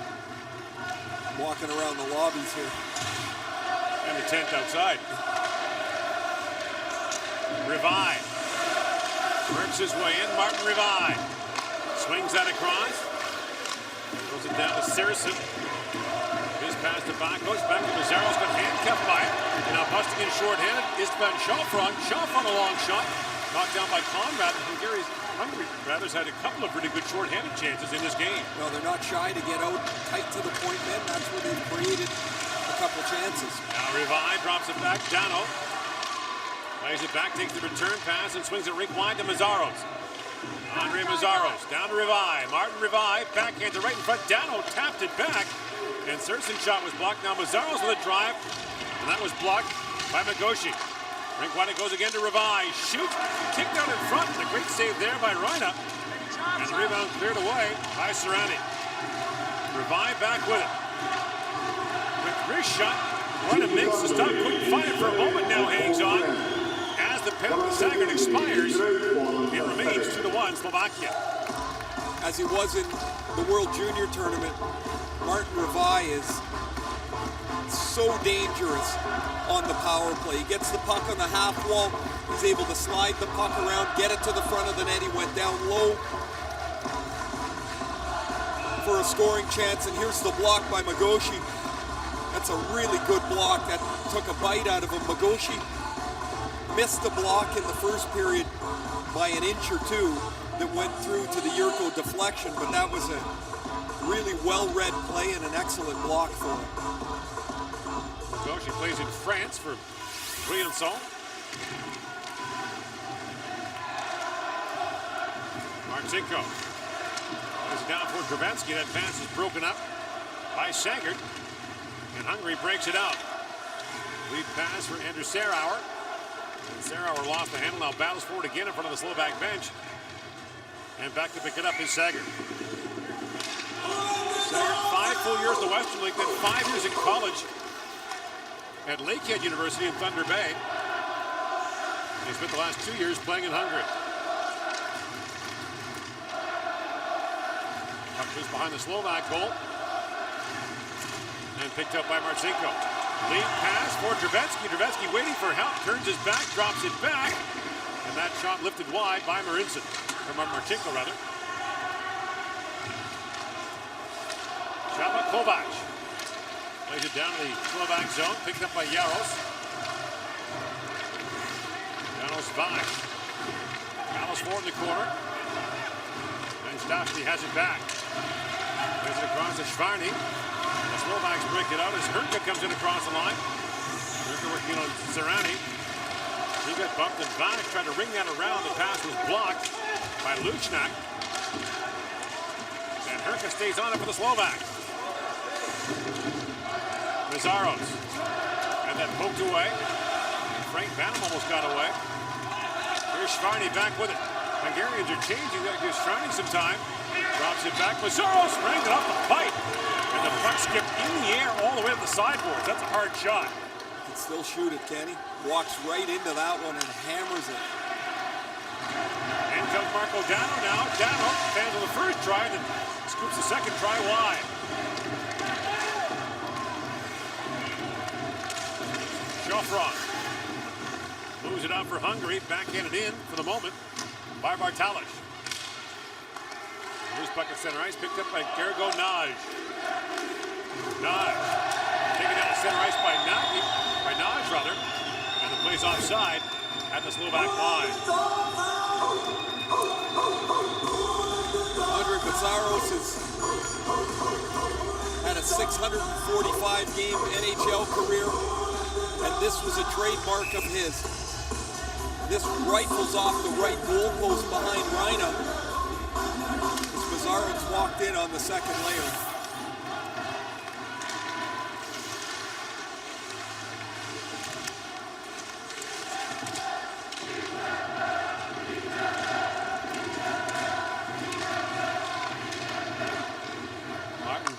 walking around the lobbies here. And the tent outside. Rivai works his way in. Martin Rivai swings that across. Goes it down to Saracen. His pass to Bakos. Back to Mazaro's got handcuffed by it. And now busting in short-handed. Istvan Shafron. Shafron a long shot. Knocked down by Conrad. Hungary rather's had a couple of pretty good short-handed chances in this game. Well, they're not shy to get out tight to the point men. That's where they've created a couple chances. Now Rivai drops it back. Dano plays it back, takes the return pass, and swings it rink wide to Mazaros. Andre Mazaros down to Rivai. Martin Rivai backhand to right in front. Dano tapped it back, and Saracen's shot was blocked. Now Mazaros with a drive, and that was blocked by Magoshi. Rink wide it goes again to Rivai. Shoots, kicked out in front. A great save there by Reina. And the rebound cleared away by Serrani. Rivai back with it. With wrist shot, Reina makes the stop. Couldn't find it for a moment. Now hangs on. As the penalty staggered expires, it remains 2-1 Slovakia. As he was in the World Junior Tournament, Martin Rivai is so dangerous on the power play. He gets the puck on the half wall. He's able to slide the puck around, get it to the front of the net. He went down low for a scoring chance, and here's the block by Magoshi. That's a really good block. That took a bite out of him. Magoshi missed the block in the first period by an inch or two that went through to the Yurko deflection, but that was a really well-read play and an excellent block for him. Magoshi plays in France for Briançon. Marcinko is down for Drevensky. That pass is broken up by Sagard, and Hungary breaks it out. Lead pass for Andrew Serauer. And Serauer lost the handle, now battles for it again in front of the Slovak bench. And back to pick it up is Sagard. Sagard, 5 full years in the Western League, then 5 years in college at Lakehead University in Thunder Bay. He spent the last 2 years playing in Hungary. Puck loose behind the Slovak goal. And picked up by Marcinko. Lead pass for Drevensky. Drevensky waiting for help, turns his back, drops it back. And that shot lifted wide by Marinson. Or Marcinko, rather. Chaba Kovac plays it down to the Slovak zone, picked up by Jaros. Jaros Vach. Jaros forward in the corner. And Stachny has it back. Plays it across to Schwarny. The Slovaks break it out as Hurka comes in across the line. Hurka working on Serrani. He got bumped and Vach tried to ring that around. The pass was blocked by Luchnak. And Hurka stays on it for the Slovaks. Mazaros. And then poked away. Frank Banham almost got away. Here's Schwarny back with it. Hungarians are changing. That gives Schwarny some time. Drops it back. Mazaros sprang it up the pipe. And the puck skipped in the air all the way to the sideboards. That's a hard shot. Can still shoot it, Kenny. Walks right into that one and hammers it. In comes Marco Dano now. Dano fans on the first try, then scoops the second try wide. Shofron moves it out for Hungary. Backhanded in for the moment by Bartalich. Loose puck at center ice, picked up by Gergo Naj. Naj taken down to center ice by Naj, rather, and the play's offside at the Slovak line. Andre Mazaros has had a 645-game NHL career, and this was a trademark of his. This rifles off the right goalpost behind Reina. As Mazaros walked in on the second layer.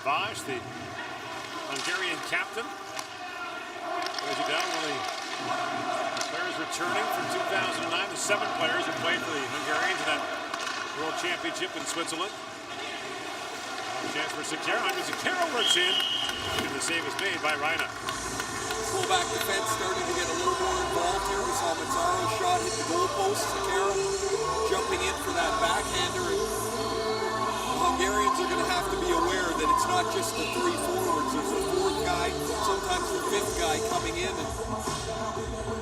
Vach, the Hungarian captain, plays it down. One of the players returning from 2009, the 7 players who played for the Hungarians in that World Championship in Switzerland. Chance for Sekera. Andre Sekera works in, and the save is made by Reina. Slovak defense starting to get a little more involved here. We saw Mazzaro's shot hit the goalpost. Sekera jumping in for that backhander. Hungarians are going to have to be aware that it's not just the 3 forwards. There's the 4th guy, sometimes the 5th guy coming in and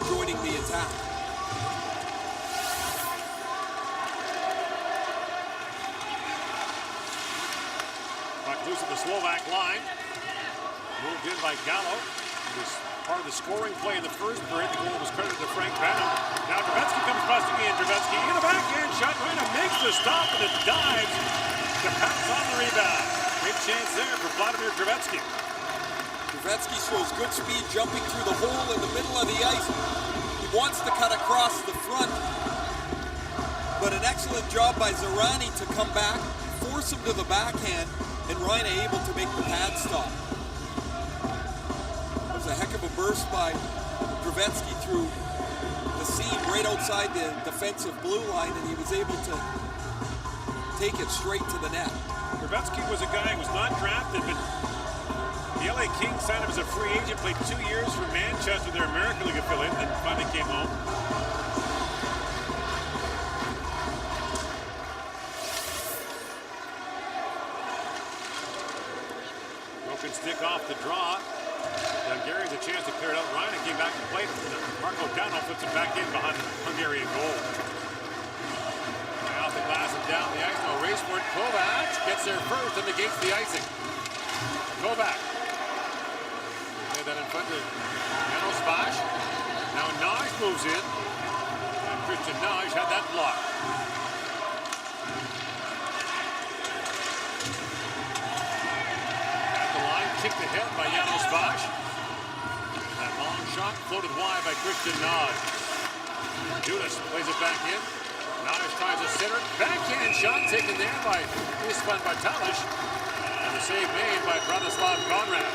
joining the attack. Puck loose at the Slovak line. Moved in by Gallo. It was part of the scoring play in the first period. The goal was credited to Frank Banham. Now Drevensky comes busting in. Drevensky in the backhand shot. Reina makes the stop and it dives to pounce on the rebound. Great chance there for Vladimir Drevensky. Drevensky shows good speed jumping through the hole in the middle of the ice. He wants to cut across the front, but an excellent job by Zarani to come back, force him to the backhand, and Reina able to make the pad stop. It was a heck of a burst by Drevensky through the seam right outside the defensive blue line, and he was able to take it straight to the net. Drevensky was a guy who was not drafted, but the LA Kings signed him as a free agent, played 2 years for Manchester, their American League affiliate, and finally came home. broken stick off the draw. The Hungarians a chance to clear it out. Ryan came back and played. Marco Dano puts it back in behind the Hungarian goal. Now the glass and down the ice. No race for it. Kovac gets there first and negates the icing. Kovac. Play that in front of Janos Bash. Now Naj moves in. And Christian Naj had that block. At the line, kicked ahead by Janos Bash. That long shot floated wide by Christian Naj. Judas plays it back in. Naj tries to center. Backhand shot taken there by Isvan Bartalish. And the save made by Branislav Konrad.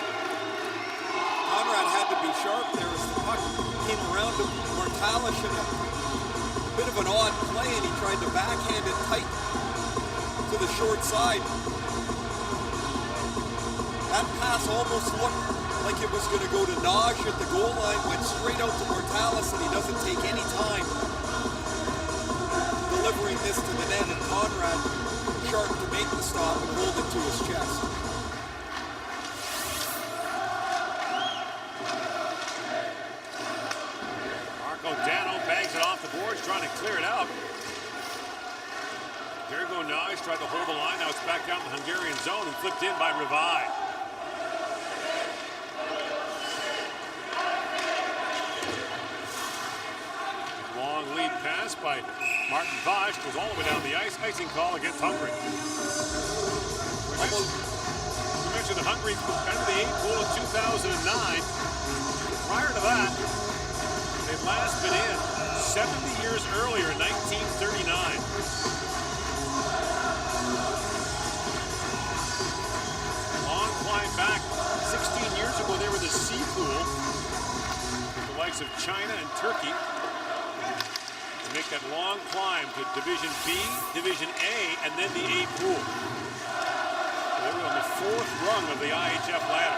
Konrad had to be sharp there as the puck came around to Bartalish in a bit of an odd play, and he tried to backhand it tight to the short side. That pass almost looked like it was going to go to Naj at the goal line, went straight out to Bartalis, and he doesn't take any time delivering this to the net, and Konrad sharp to make the stop and rolled it to his chest. Marco Dano bangs it off the boards, trying to clear it out. There go Naj, tried to hold the line. Now it's back down the Hungarian zone and flipped in by Rivai. Long lead pass by Martin Vash goes all the way down the ice. Icing call against Hungary. We mentioned that Hungary entered the 8th pool of 2009. Prior to that, they'd last been in 70 years earlier in 1939. Long climb back. 16 years ago, they were the C pool with the likes of China and Turkey. Make that long climb to Division B, Division A, and then the A pool. So they were on the 4th rung of the IIHF ladder.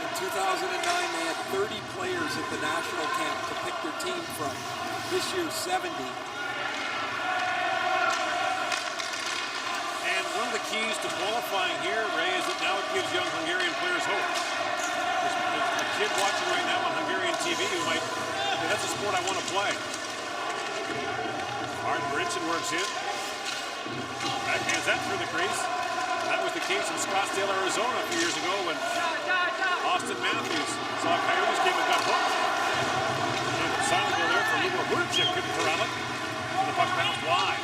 In 2009, they had 30 players at the national camp to pick their team from. This year's 70. And one of the keys to qualifying here, Ray, is that now it gives young Hungarian players hope. A kid watching right now on Hungarian TV who might, hey, that's a sport I want to play. Martin Brinson works in. Backhands that through the crease. That was the case in Scottsdale, Arizona a few years ago when Austin Matthews saw a Coyotes game and got hooked. And silent goal there for Lubo Hurchik, couldn't corral it. And the puck bounced wide.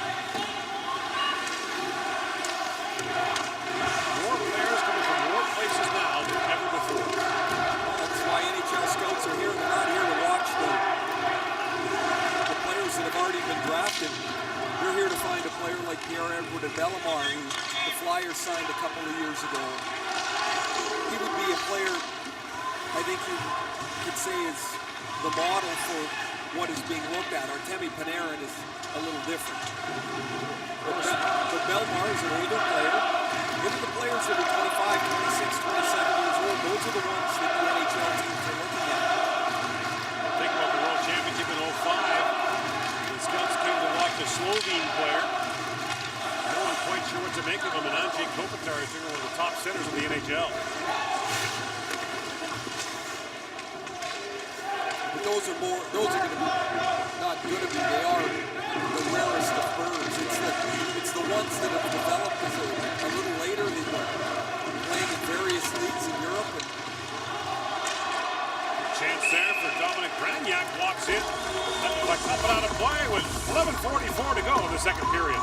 More players coming from more places now than ever before. NHL scouts are here. They're not here to watch the players that have already been drafted. They're here to find a player like Pierre-Edouard Bellemare, who the Flyers signed a couple of years ago. He would be a player, I think you could say, is the model for what is being looked at. Artemi Panarin is a little different. But Bellemare is an older player. Look at the players that are 25, 26, 27 years old. Those are the ones that the NHL teams are looking at. Think about the World Championship in 05. The scouts came to watch a Slovene player. No one quite sure what to make of him. And Andrzej Kopitar is one of the top centers of the NHL. But those are going to be, not going to be, they are the rarest of birds. It's the ones that have developed as a little later. They've been playing in various leagues in Europe. And chance there for Dominic Bragnac, walks in. Like up and out of play with 11:44 to go in the second period.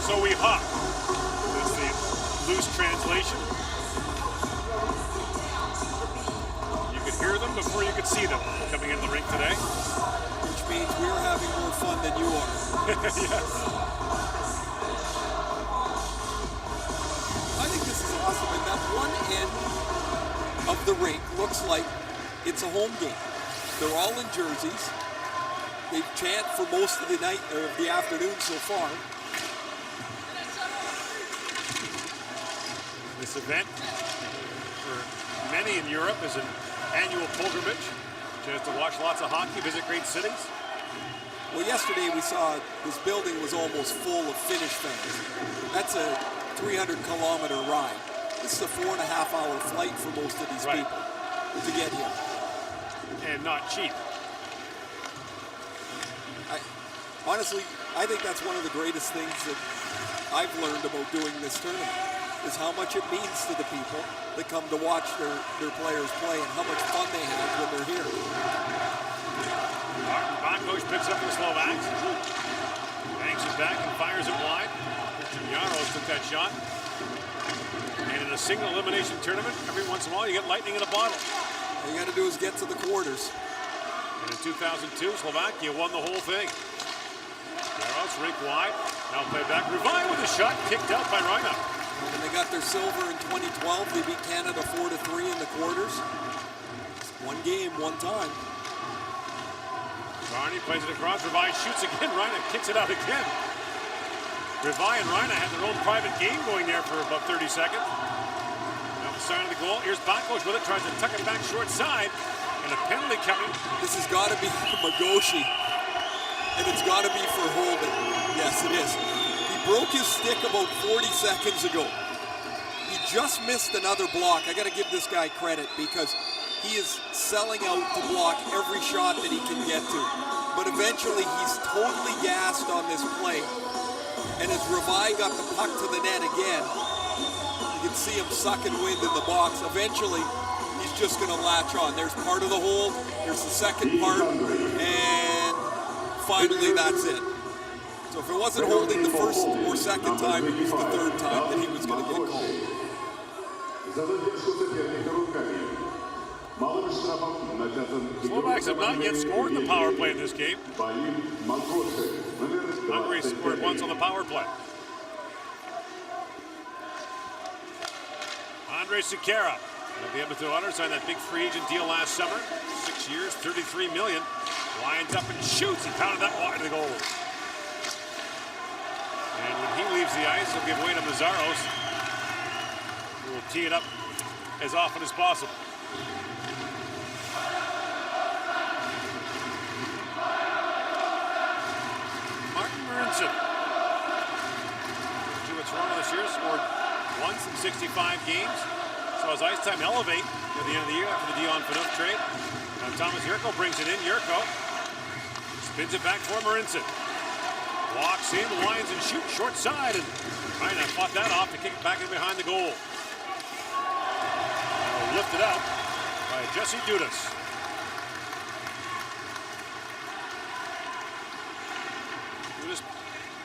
So we hop. That's the loose translation. You could hear them before you could see them coming into the rink today. Which means we're having more fun than you are. Yes. I think this is awesome. And that one end of the rink looks like it's a home game. They're all in jerseys. They chant for most of the night or the afternoon so far. This event, for many in Europe, is an annual pilgrimage. Chance to watch lots of hockey, visit great cities. Well, yesterday we saw this building was almost full of Finnish fans. That's a 300-kilometer ride. This is a 4.5-hour flight for most of these people to get here. And not cheap. Honestly, I think that's one of the greatest things that I've learned about doing this tournament, is how much it means to the people that come to watch their players play and how much fun they have when they're here. Bakos picks up the Slovaks. Banks it back and fires it wide. Jaros took that shot. And in a single elimination tournament, every once in a while you get lightning in a bottle. All you got to do is get to the quarters. And in 2002, Slovakia won the whole thing. Jaros rink wide. Now play back. Revine with a shot kicked out by Reina. And they got their silver in 2012. They beat Canada 4-3 in the quarters. One game, one time. Barney plays it across. Revine shoots again. Reina kicks it out again. Revine and Reina had their own private game going there for about 30 seconds. Now the side of the goal. Here's Bakos with it. Tries to tuck it back short side. And a penalty coming. This has got to be Magoshi. And it's got to be for holding. Yes, it is. He broke his stick about 40 seconds ago. He just missed another block. I got to give this guy credit because he is selling out to block every shot that he can get to. But eventually he's totally gassed on this play. And as Revai got the puck to the net again, you can see him sucking wind in the box. Eventually, he's just going to latch on. There's part of the hold. There's the second part. And finally, that's it. So if it wasn't holding the first or second time, it was the third time that he was going to get called. Slovaks have not yet scored the power play in this game. Hungary scored once on the power play. Andre Sekera of the Edmonton Oilers signed that big free agent deal last summer. 6 years, $33 million. Lines up and shoots. He pounded that wide to the goal. And when he leaves the ice, he'll give way to Mazzaros, who will tee it up as often as possible. Martin Marincin, with Toronto this year, scored once in 65 games. So his ice time elevate at the end of the year after the Dion Phaneuf trade. Now Thomas Jurko brings it in. Jurko spins it back for Marincin. Walks in, lines and shoots short side, and Reina fought that off to kick it back in behind the goal. Lifted out by Jesse Dudas. Dudas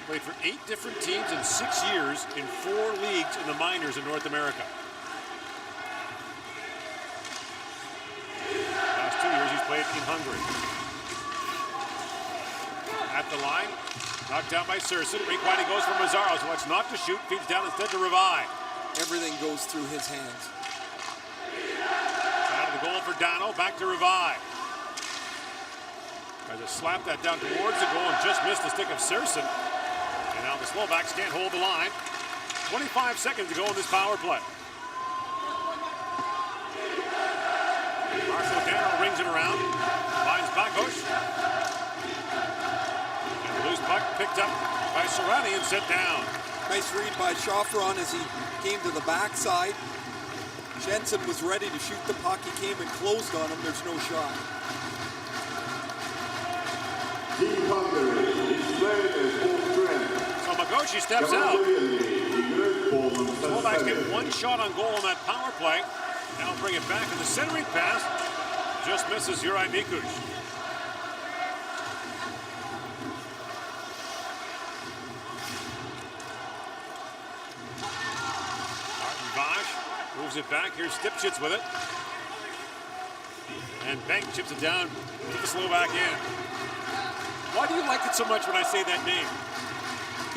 played for 8 different teams in 6 years in 4 leagues in the minors in North America. Last 2 years he's played in Hungary. At the line, knocked down by Surson. Rink wide he goes for Mazzaros, who wants not to shoot, feeds down instead to Revai. Everything goes through his hands. Side of the goal for Dano, back to Revai. Tries to slap that down towards the goal and just missed the stick of Surson. And now the Slovaks can't hold the line. 25 seconds to go in this power play. Marcel Dano rings it around, finds Bakos. Loose puck picked up by Serrani and set down. Nice read by Chaffron as he came to the backside. Jensen was ready to shoot the puck. He came and closed on him. There's no shot. Team Hungary displayed as full strength. So Magoshi steps out. Slovaks get 1 shot on goal on that power play. Now bring it back in the centering pass. Just misses Juraj Mikuš. moves it back. Here's Stipchitz with it. And Bank chips it down to the Slovak end. Why do you like it so much when I say that name?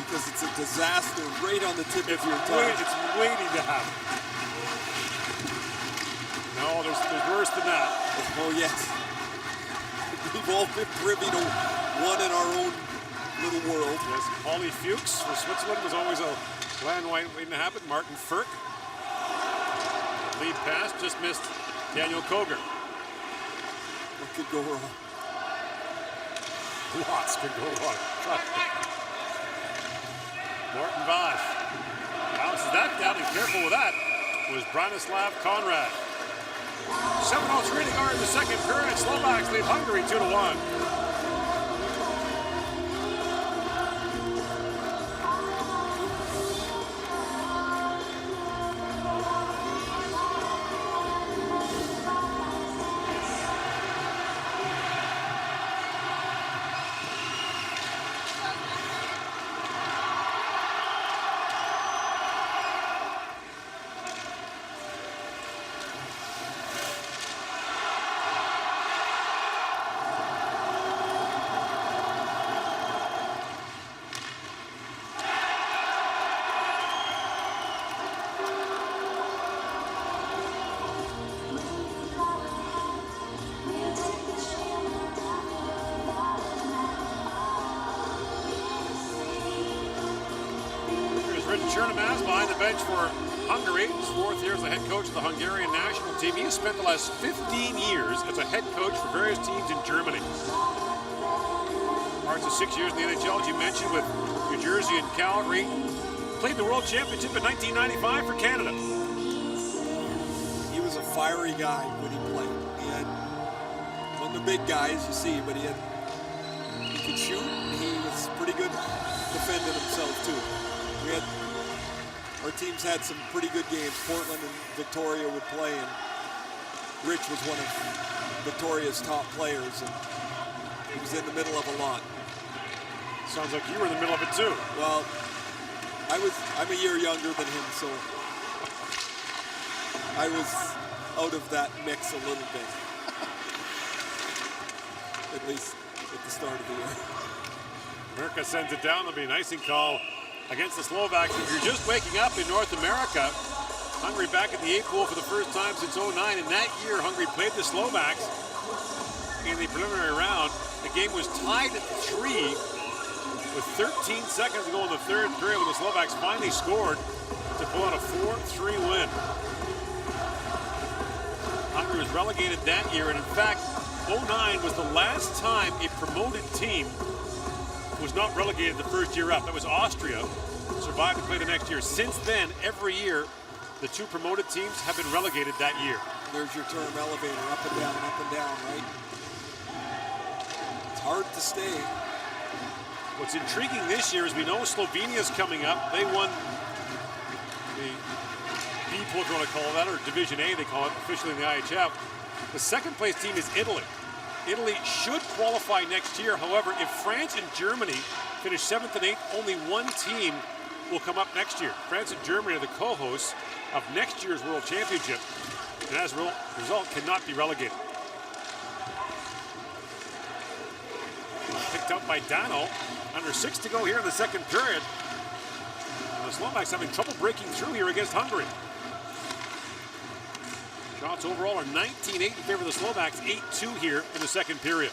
Because it's a disaster right on the tip of your tongue. It's waiting to happen. No, there's worse than that. Oh, yes. We've all been privy to one in our own little world. Yes, Ollie Fuchs for Switzerland was always a land waiting to happen. Martin Firk. Lead pass just missed Daniel Koger. What could go wrong? Lots could go wrong. Morton Bosch bounces that down, and careful with that was Branislav Konrad. 7:03 to go in the second period. Slovaks lead Hungary 2-1. Chernamaz behind the bench for Hungary. His 4th year as the head coach of the Hungarian national team. He has spent the last 15 years as a head coach for various teams in Germany. Marks of 6 years in the NHL, as you mentioned, with New Jersey and Calgary. Played the World Championship in 1995 for Canada. He was a fiery guy when he played. He had one of the big guys, you see, but he could shoot. He was pretty good defending himself too. Our teams had some pretty good games. Portland and Victoria would play, and Rich was one of Victoria's top players, and he was in the middle of a lot. Sounds like you were in the middle of it too. Well, I'm a year younger than him, so I was out of that mix a little bit. At least at the start of the year. America sends it down. There'll be an icing call against the Slovaks. If you're just waking up in North America, Hungary back in the 8th pool for the first time since 2009. And that year, Hungary played the Slovaks in the preliminary round. The game was tied at 3 with 13 seconds to go in the 3rd period when the Slovaks finally scored to pull out a 4-3 win. Hungary was relegated that year, and in fact, 2009 was the last time a promoted team was not relegated the first year up. That was Austria. Survived to play the next year. Since then, every year, the 2 promoted teams have been relegated that year. There's your term elevator, up and down, right? It's hard to stay. What's intriguing this year is we know Slovenia's coming up. They won the B pool, if you want to call that, or Division A, they call it officially in the IIHF. The second place team is Italy. Italy should qualify next year. However, if France and Germany finish 7th and 8th, only one team will come up next year. France and Germany are the co-hosts of next year's World Championship, and as a result, cannot be relegated. Picked up by Dano. Under 6 to go here in the second period. And the Slovaks having trouble breaking through here against Hungary. Shots overall are 19-8 in favor of the Slovaks, 8-2 here in the second period.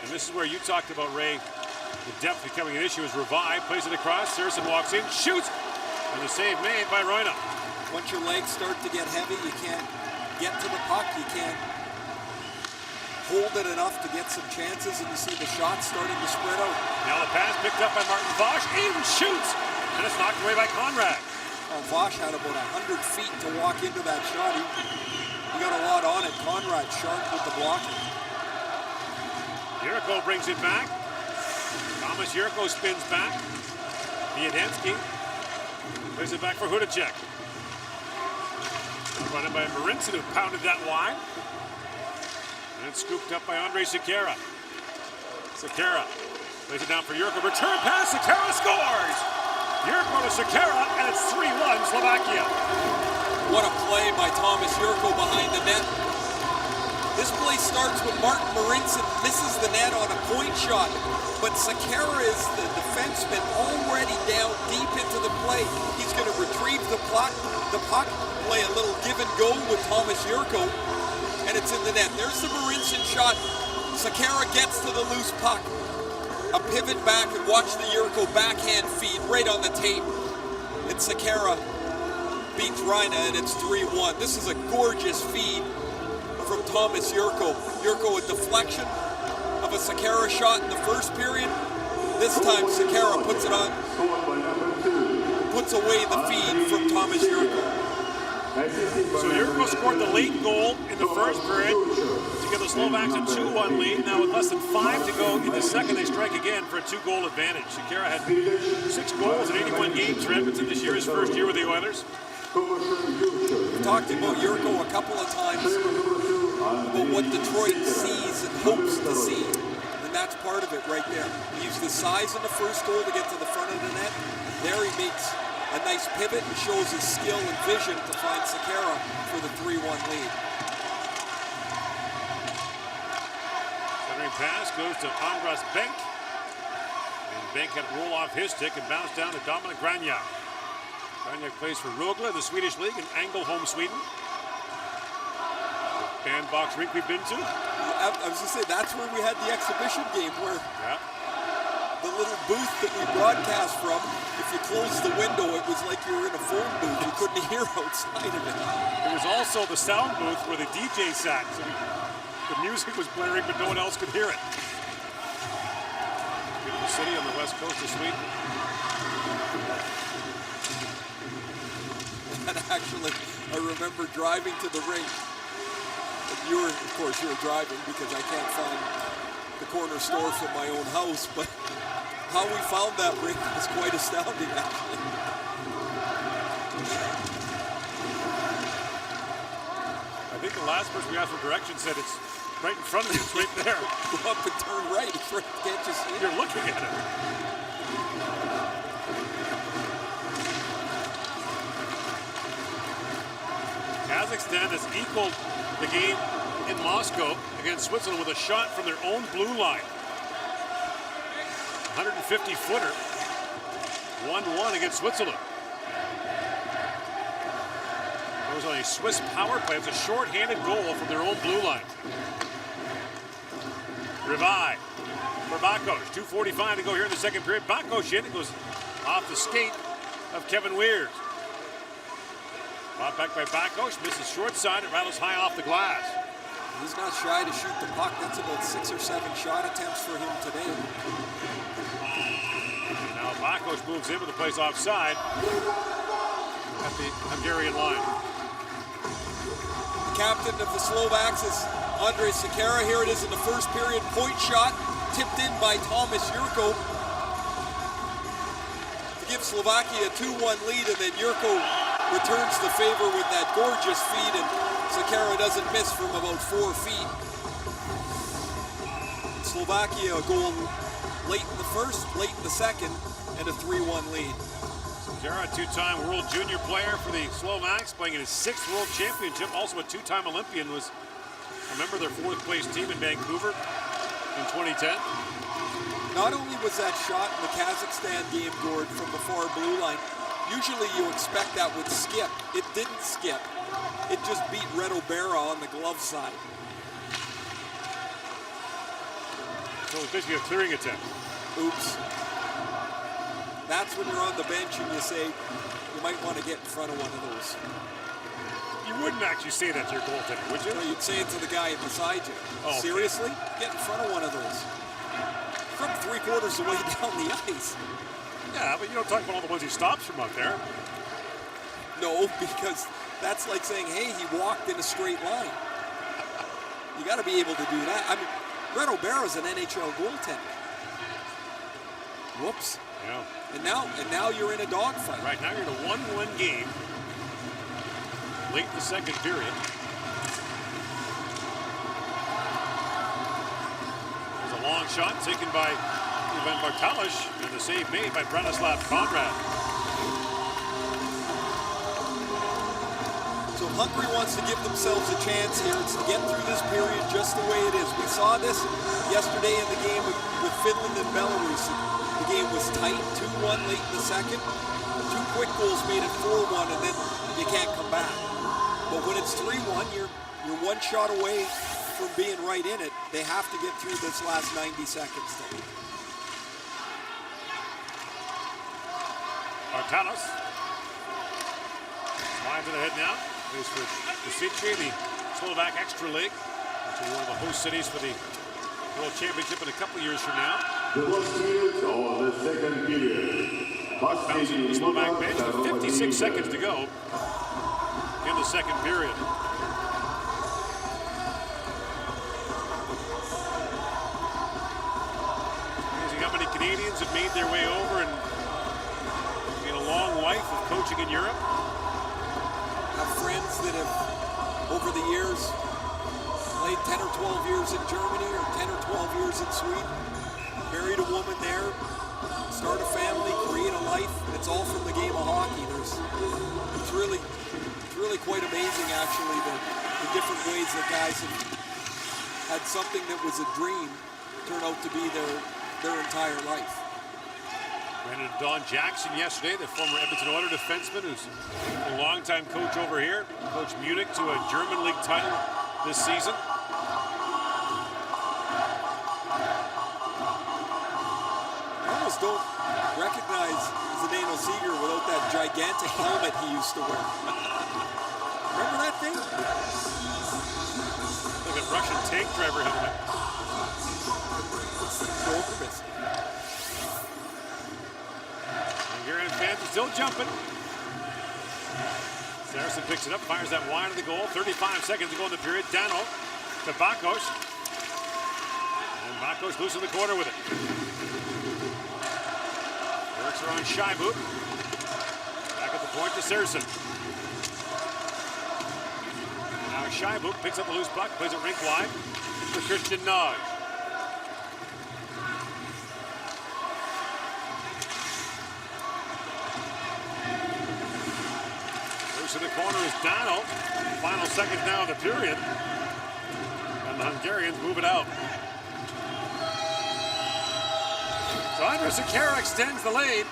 And this is where you talked about, Ray, the depth becoming an issue as Revive plays it across. Saracen walks in, shoots, and the save made by Roina. Once your legs start to get heavy, you can't get to the puck, you can't hold it enough to get some chances, and you see the shots starting to spread out. Now the pass picked up by Martin Bosch, in shoots, and it's knocked away by Konrad. Bosch had about 100 feet to walk into that shot. He got a lot on it. Konrad sharp with the blocking. Yurko brings it back. Thomas Yurko spins back. Miedensky plays it back for Hudacek. Run in by Marinson, who pounded that wide. And it's scooped up by Andrei Sekera. Sekera plays it down for Yurko. Return pass, Sekera scores! Yurko to Sekera, and it's 3-1 Slovakia. What a play by Thomas Yurko behind the net. This play starts with Martin Marincin misses the net on a point shot, but Sekera is the defenseman already down deep into the play. He's going to retrieve the puck, play a little give and go with Thomas Yurko, and it's in the net. There's the Marincin shot. Sekera gets to the loose puck. A pivot back and watch the Yurko backhand feed right on the tape. And Sekera beats Reina, and it's 3-1. This is a gorgeous feed from Thomas Yurko. Yurko a deflection of a Sekera shot in the first period. This time Sekera puts it on, puts away the feed from Thomas Yurko. So Yurko scored the late goal in the first period to give the Slovaks a 2-1 lead. Now with less than 5 to go in the second, they strike again for a 2-goal advantage. Sekera had 6 goals in 81 games for Edmonton this year, his first year with the Oilers. We talked about Yurko a couple of times about what Detroit sees and hopes to see. And that's part of it right there. He used his size in the first goal to get to the front of the net. There he makes a nice pivot and shows his skill and vision to find Sekera for the 3-1 lead. Centering pass goes to Andras Benk. And Benk had to roll off his stick and bounce down to Dominic Granjak. Granjak plays for Rögle, the Swedish league, in Ängelholm, Sweden. The bandbox rink we've been to. I was going to say, that's where we had the exhibition game where the little booth that we broadcast from, if you closed the window, it was like you were in a phone booth. You couldn't hear outside of it. There was also the sound booth where the DJ sat. So the music was blaring, but no one else could hear it. Beautiful city on the west coast of Sweden. And actually, I remember driving to the rink. And you were, of course, you were driving because I can't find the corner store from my own house, but how we found that rink was quite astounding, actually. I think the last person we asked for directions said it's right in front of you. It's right there. Go up and turn right. It's right. Can't you see it? You're looking at it. Kazakhstan has equaled the game in Moscow against Switzerland with a shot from their own blue line. 150-footer, 1-1 against Switzerland. It was on a Swiss power play. It was a short-handed goal from their own blue line. Revive for Bakos. 2:45 to go here in the second period. Bakos in. It goes off the skate of Kevin Weir. Brought back by Bakos. Misses short side. It rattles high off the glass. He's not shy to shoot the puck. That's about 6 or 7 shot attempts for him today. Now Bakos moves in with the place offside at the Hungarian line. The captain of the Slovaks is Andrej Sekera. Here it is in the first period. Point shot tipped in by Thomas Yurko to give Slovakia a 2-1 lead, and then Yurko returns the favor with that gorgeous feed, and Sekera doesn't miss from about 4 feet. Slovakia a goal late in the first, late in the second, and a 3-1 lead. Sekera, a two-time World Junior player for the Slovaks, playing in his 6th World Championship, also a 2-time Olympian, was a member of their 4th place team in Vancouver in 2010. Not only was that shot in the Kazakhstan game, Gord, from the far blue line, usually you expect that would skip. It didn't skip. It just beat Red O'Bara on the glove side. So it's basically a clearing attempt. Oops. That's when you're on the bench and you say, you might want to get in front of one of those. You wouldn't actually say that to your goaltender, would you? No, you'd say it to the guy beside you. Oh, okay. Seriously? Get in front of one of those. From 3/4 away down the ice. Yeah, but you don't talk about all the ones he stops from out there. No, because that's like saying, hey, he walked in a straight line. You got to be able to do that. I mean, Red O'Bara's an NHL goaltender. Whoops. Yeah. And now you're in a dogfight. Right, now you're in a 1-1 game. Late in the second period. There's a long shot taken by Ivan Bartalish, and the save made by Branislav Konrad. Hungary wants to give themselves a chance here. It's to get through this period just the way it is. We saw this yesterday in the game with Finland and Belarus. The game was tight, 2-1 late in the second. 2 quick goals made it 4-1, and then you can't come back. But when it's 3-1, you're 1 shot away from being right in it. They have to get through this last 90 seconds. Artanos. Lines it ahead now. Plays for Kosice, the Slovak Extra League, which is one of the host cities for the World Championship in a couple of years from now. The last minute of the second period. Bouncing the Slovak bench with 56 seconds to go in the second period. Amazing how many Canadians have made their way over and in a long life of coaching in Europe. Have friends that have, over the years, played 10 or 12 years in Germany or 10 or 12 years in Sweden, married a woman there, start a family, create a life. It's all from the game of hockey. It's really quite amazing, actually, the different ways that guys have had something that was a dream turn out to be their entire life. Ran into Don Jackson yesterday, the former Edmonton Oilers defenseman, who's a longtime coach over here. Coached Munich to a German league title this season. I almost don't recognize Zdeno Seeger without that gigantic helmet he used to wear. Remember that thing? Like a Russian tank driver helmet. Enormous. Hungarian fans are still jumping. Saracen picks it up, fires that wide of the goal. 35 seconds to go in the period. Dano to Bakos. And Bakos loose in the corner with it. Works are on Scheibuk. Back at the point to Saracen. Now Scheibuk picks up the loose puck, plays it rink wide for Christian Nog. To the corner is Dano. Final seconds now of the period. And the Hungarians move it out. So Andres Sekera extends the lead.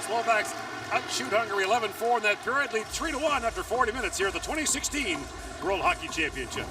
Slovaks outshoot Hungary 11-4 in that period. Lead 3-1 after 40 minutes here at the 2016 World Hockey Championship.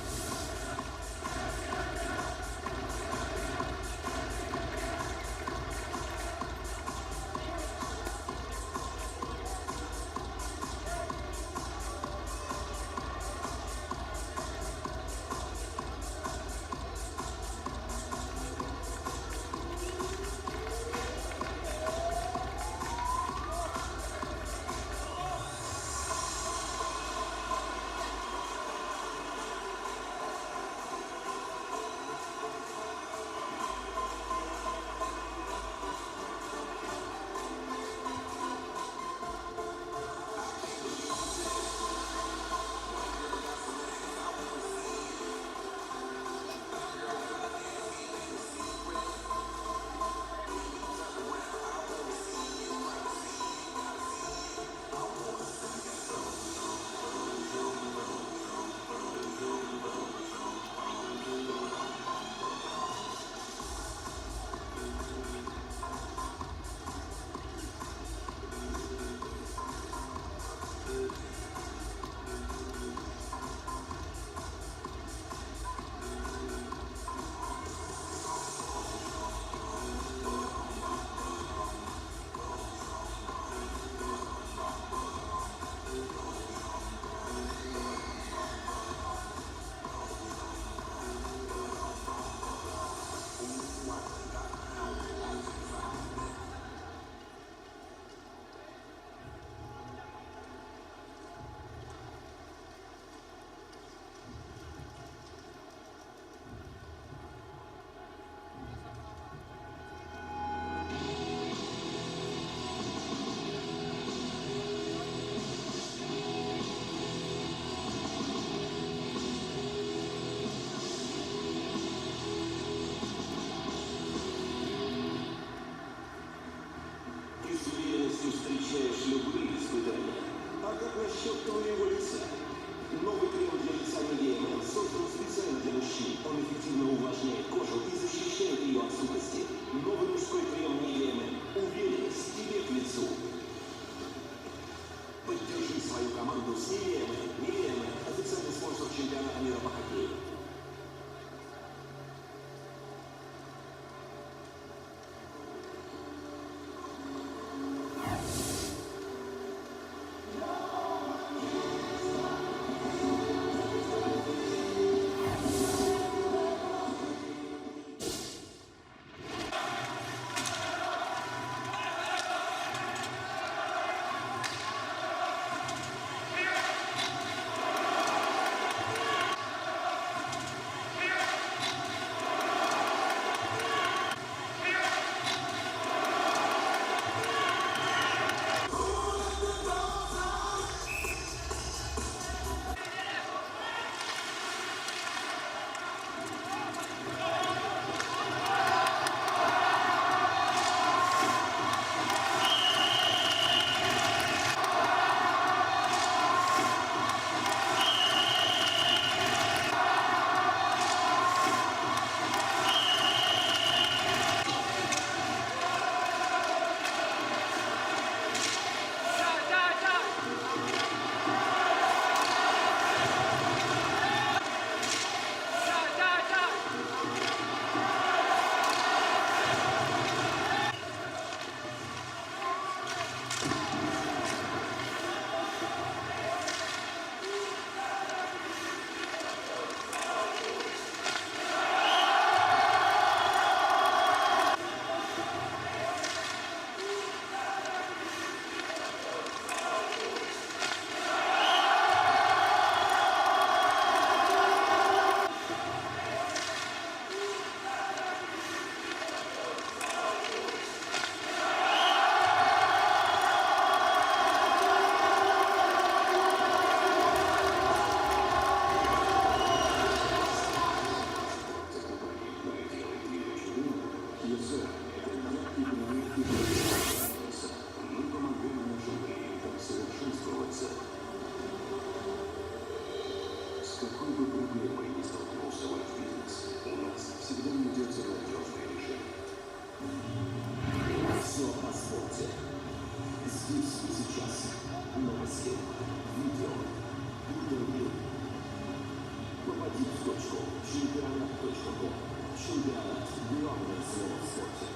Вводить в точку. Чемпионат.ком. Чемпионат. Главное слово в спорте.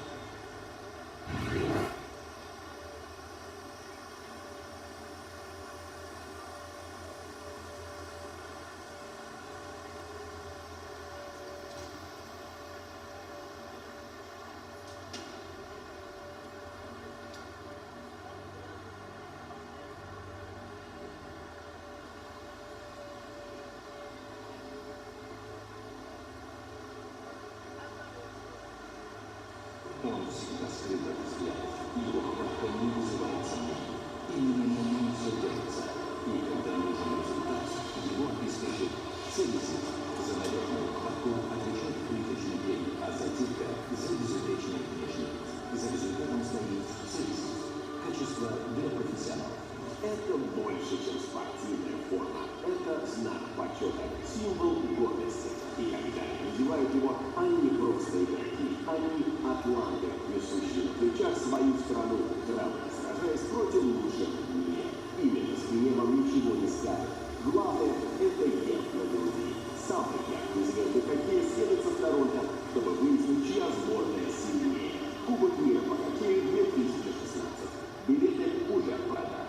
Он всегда скрыт от взглядов. Его хватка не вызывает сомнений. Именно на нем все держится. И когда нужен результат, его обеспечит целизит. За надежную хватку отвечает плиточный гель, а затирка за безупречный внешний вид. За результатом стоит целизит. Качество для профессионалов. Это больше, чем спортивная форма. Это знак почета, символ гордости. И когда они надевают его, они не просто игроки. Они атланты, несущие на плечах свою страну, храбро сражаясь против лучших в мире. Именно спине вам ничего не скажет. Главное – это ед на груди. Самый яркий звезды хоккея съедутся в Торонто, чтобы выяснить, чья сборная сильнее. Кубок мира по хоккею 2016. Билеты уже в продаже.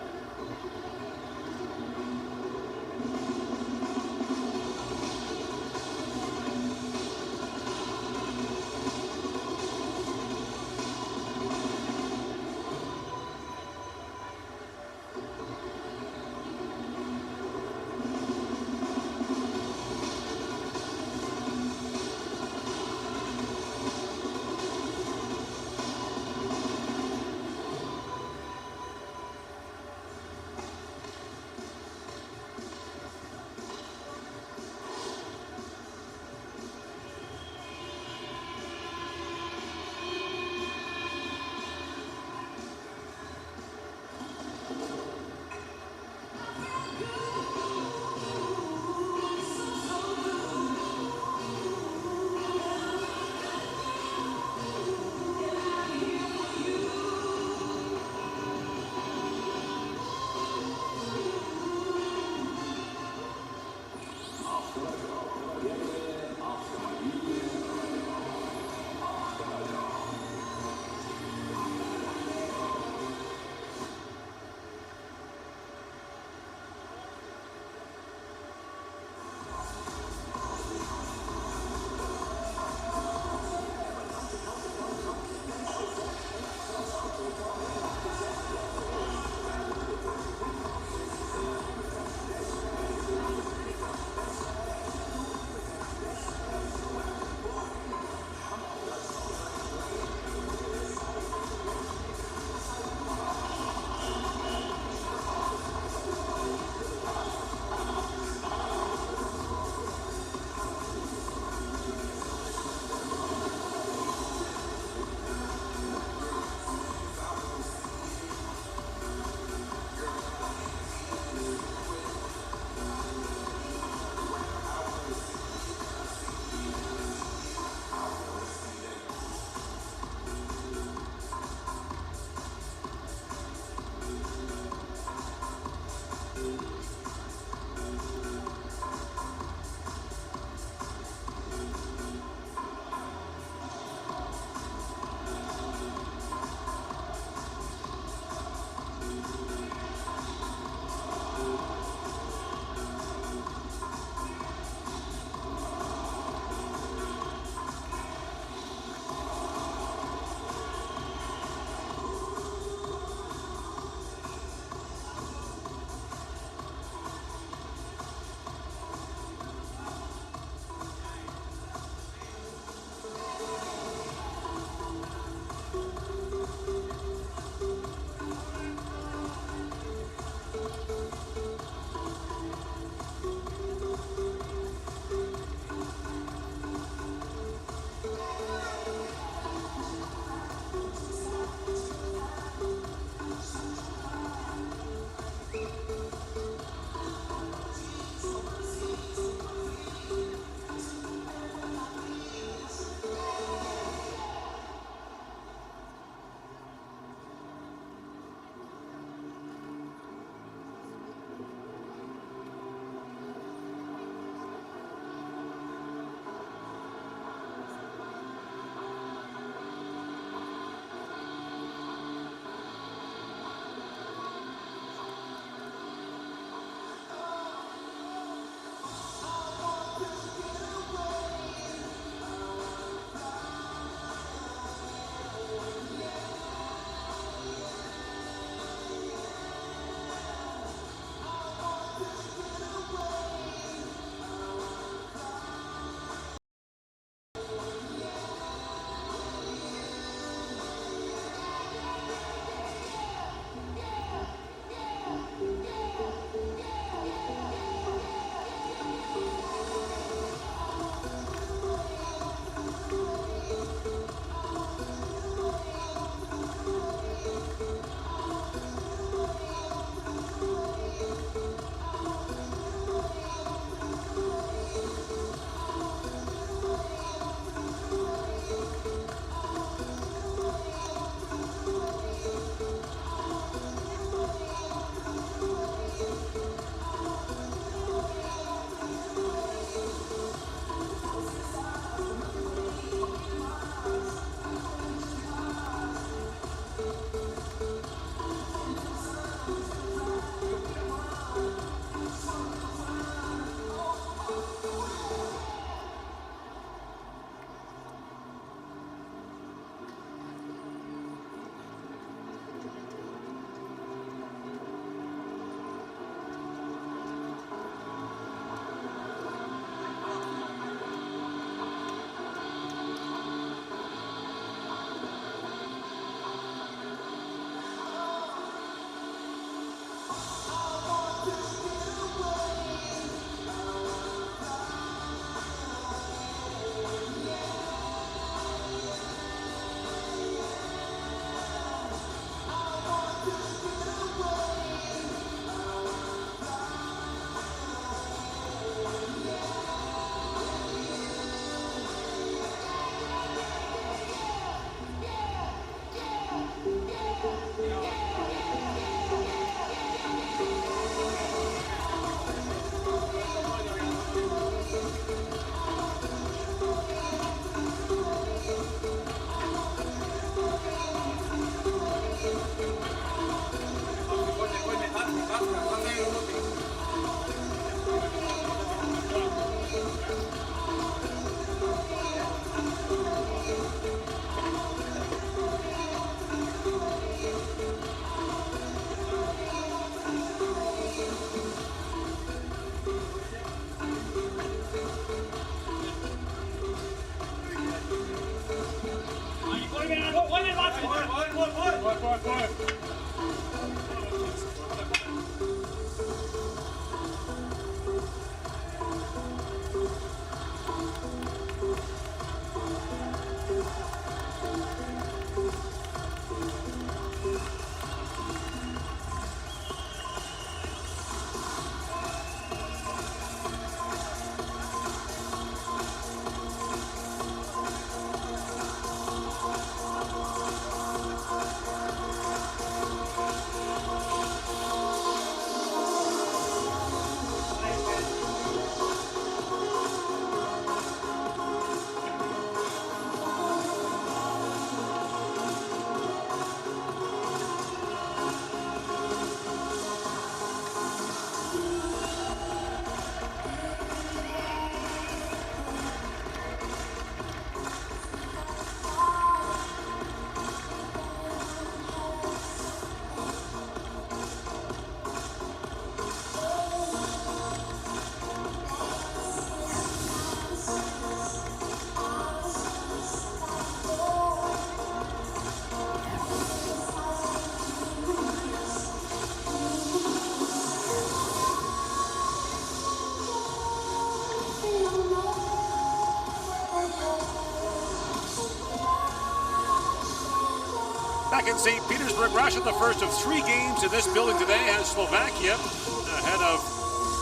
Back in St. Petersburg, Russia, the first of 3 games in this building today has Slovakia ahead of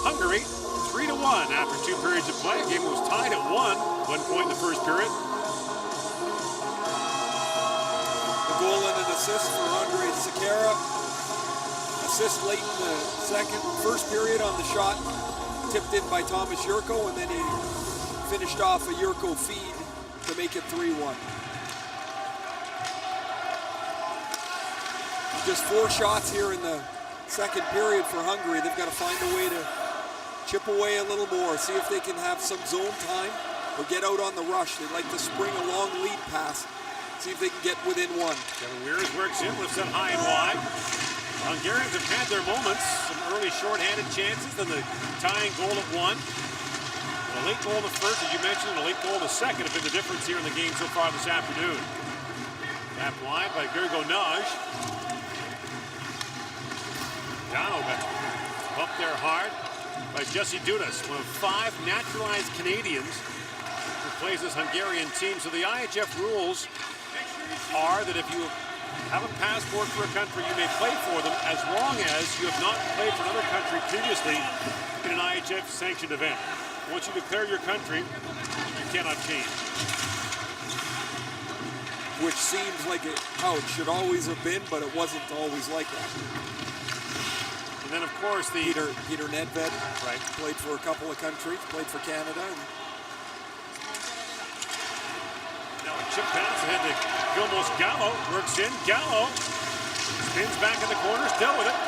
Hungary 3-1 after 2 periods of play. The game was tied at 1 point in the first period. A goal and an assist for Andre Sekera. Assist late in the first period on the shot, tipped in by Thomas Yurko, and then he finished off a Yurko feed to make it 3-1. Just 4 shots here in the second period for Hungary. They've got to find a way to chip away a little more, see if they can have some zone time or get out on the rush. They'd like to spring a long lead pass, see if they can get within 1. Kevin Weirs works in with set high and wide. Hungarians have had their moments, some early shorthanded chances, then the tying goal at 1. A late goal in the first, as you mentioned, and a late goal in the second have been the difference here in the game so far this afternoon. Tapped wide by Gergo Naj. Down, up there hard by Jesse Dudas, one of 5 naturalized Canadians who plays this Hungarian team. So the IIHF rules are that if you have a passport for a country, you may play for them as long as you have not played for another country previously in an IIHF sanctioned event. Once you declare your country, you cannot change. Which seems like how it should always have been, but it wasn't always like that. And then, of course, the Peter Nedved, right, played for a couple of countries, played for Canada. And now a chip pass ahead to Vilmos Gallo, works in. Gallo spins back in the corner, still with it.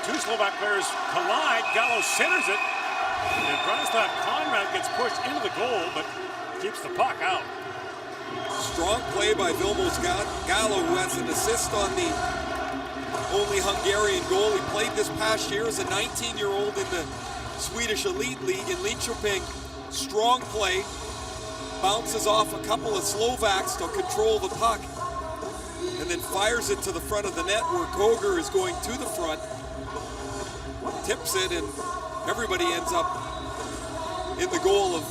2 Slovak players collide. Gallo centers it, and Branislav Konrad gets pushed into the goal, but keeps the puck out. Strong play by Vilmos Gallo, who has an assist on the only Hungarian goal. He played this past year as a 19-year-old in the Swedish Elite League in Linköping. Strong play, bounces off a couple of Slovaks to control the puck, and then fires it to the front of the net where Koger is going to the front, tips it, and everybody ends up in the goal of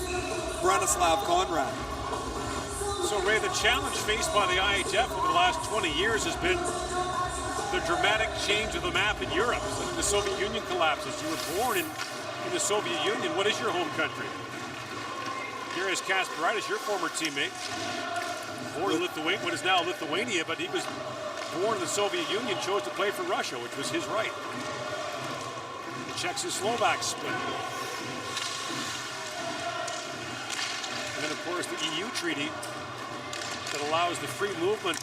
Branislav Konrad. So, Ray, the challenge faced by the IIHF over the last 20 years has been the dramatic change of the map in Europe. So the Soviet Union collapses. You were born in the Soviet Union. What is your home country? Here is Kasparaitis, your former teammate. Born in Lithuania, what is now Lithuania, but he was born in the Soviet Union, chose to play for Russia, which was his right. The Czechs and Slovaks split. And then, of course, the EU treaty that allows the free movement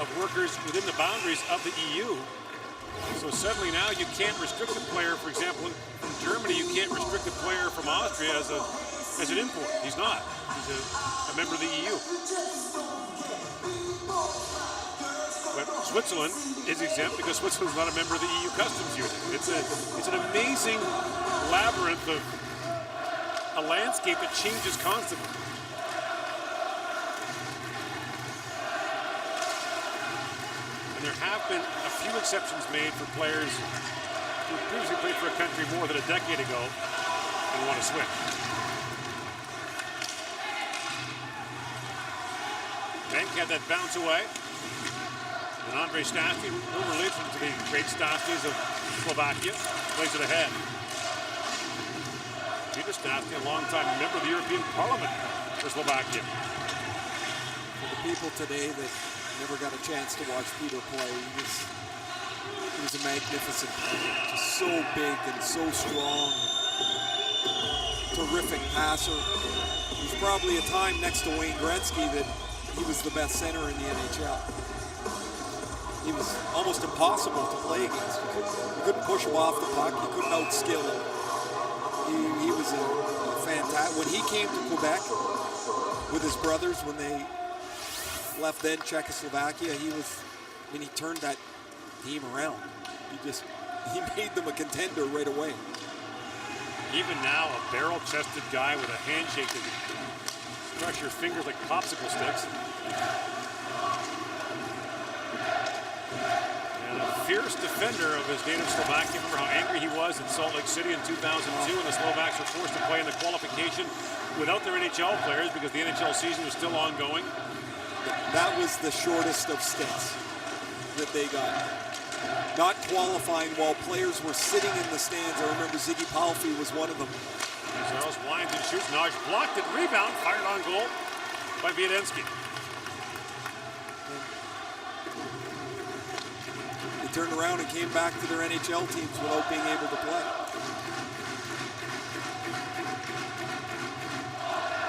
of workers within the boundaries of the EU. So suddenly now you can't restrict a player, for example, from Germany, you can't restrict a player from Austria as an import. He's not. He's a member of the EU. But Switzerland is exempt because Switzerland's not a member of the EU customs union. It's an amazing labyrinth of a landscape that changes constantly. And there have been a few exceptions made for players who previously played for a country more than a decade ago and want to switch. Bank had that bounce away. And Andrej Stastny, no relation to the great Stasnys of Slovakia, plays it ahead. Peter Stastny, a long-time member of the European Parliament for Slovakia. For the people today that never got a chance to watch Peter play, he was a magnificent player. Just so big and so strong. Terrific passer. He was probably a time next to Wayne Gretzky that he was the best center in the NHL. He was almost impossible to play against. You couldn't push him off the puck. You couldn't outskill him. He was a fantastic. When he came to Quebec with his brothers, when they left then Czechoslovakia, he turned that team around. He made them a contender right away. Even now, a barrel-chested guy with a handshake that can crush your fingers like popsicle sticks. And a fierce defender of his native Slovakia. Remember how angry he was in Salt Lake City in 2002 when the Slovaks were forced to play in the qualification without their NHL players because the NHL season was still ongoing. That was the shortest of stints that they got. Not qualifying while players were sitting in the stands. I remember Ziggy Palffy was one of them. Charles winds and shoots. Naj blocked it. Rebound. Fired on goal by Wiedenski. They turned around and came back to their NHL teams without being able to play.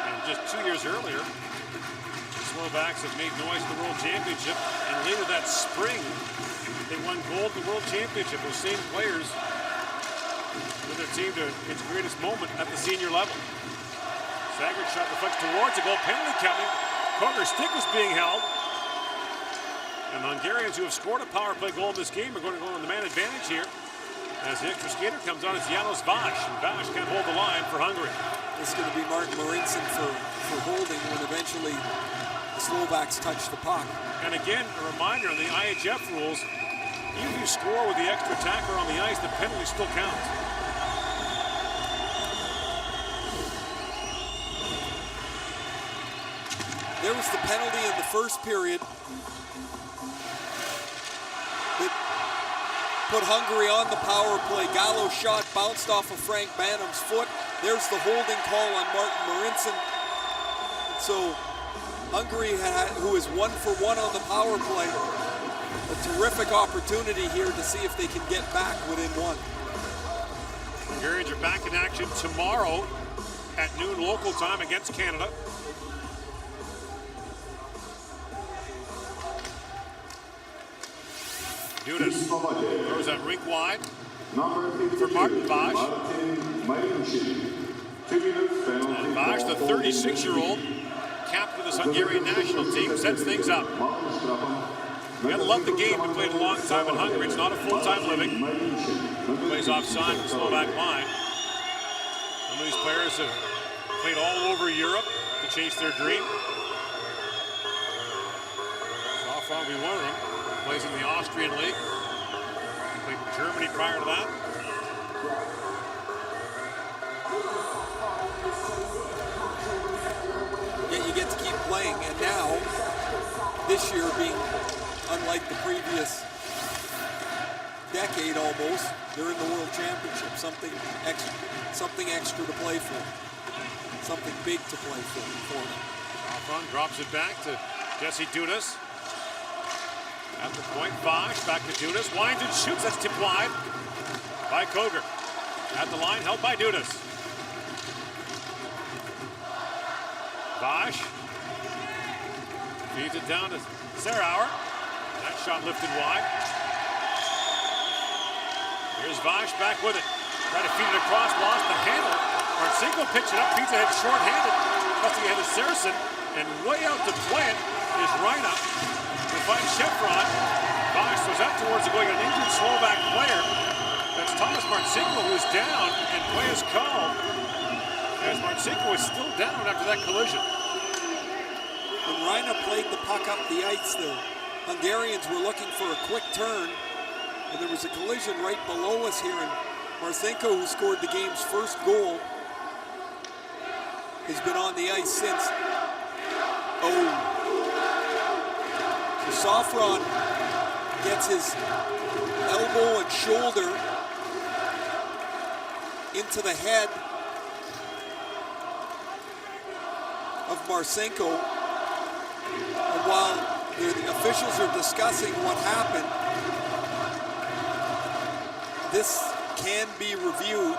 And just 2 years earlier, the Slovaks have made noise at the World Championship. And later that spring, they won gold in the World Championship. Those same players with their team to its greatest moment at the senior level. Sager shot the puck towards a goal. Penalty coming. Koger's stick was being held. And the Hungarians, who have scored a power play goal in this game, are going to go on the man advantage here. As the extra skater comes on, it's Janos Vash. And Vash can't hold the line for Hungary. This is going to be Martin Marincin for holding when eventually the Slovaks touch the puck. And again, a reminder on the IIHF rules, even if you score with the extra attacker on the ice, the penalty still counts. There was the penalty in the first period that put Hungary on the power play. Gallo's shot bounced off of Frank Banham's foot. There's the holding call on Martin Marincin. So Hungary, who is 1-for-1 on the power play, a terrific opportunity here to see if they can get back within one. Hungarians are back in action tomorrow at noon local time against Canada. Dudas throws that rink wide for Martin Vash. And Vash, the 36-year-old captain of this Hungarian national team, sets things up. You gotta love the game. We played a long time in Hungary. It's not a full-time living. Plays offside from the Slovak line. Some of these players have played all over Europe to chase their dream. Softball will be one of them. Plays in the Austrian league. Played in Germany prior to that. Yet you get to keep playing, and now, this year being unlike the previous decade almost, they're in the World Championship. Something extra to play for. Something big to play for them. Alfon drops it back to Jesse Dudas. At the point, Vash back to Dudas. Winds and shoots. That's tipped wide by Koger. At the line, held by Dudas. Vash feeds it down to Serauer. That shot lifted wide. Here's Vash back with it. Tried to feed it across, lost the handle. Marcinko picks it up, feeds ahead short-handed. Busting ahead of Saracen. And way out to play it is Reina. To find Chevron. Vash throws out towards the goal. An injured Slovak player. That's Thomas Marcinko, who's down, and play is called. As Marcinko is still down after that collision. When Reina played the puck up the ice there, Hungarians were looking for a quick turn, and there was a collision right below us here, and Marcinko, who scored the game's first goal, has been on the ice since. Oh. So Safran gets his elbow and shoulder into the head of Marcinko. And while the officials are discussing what happened, this can be reviewed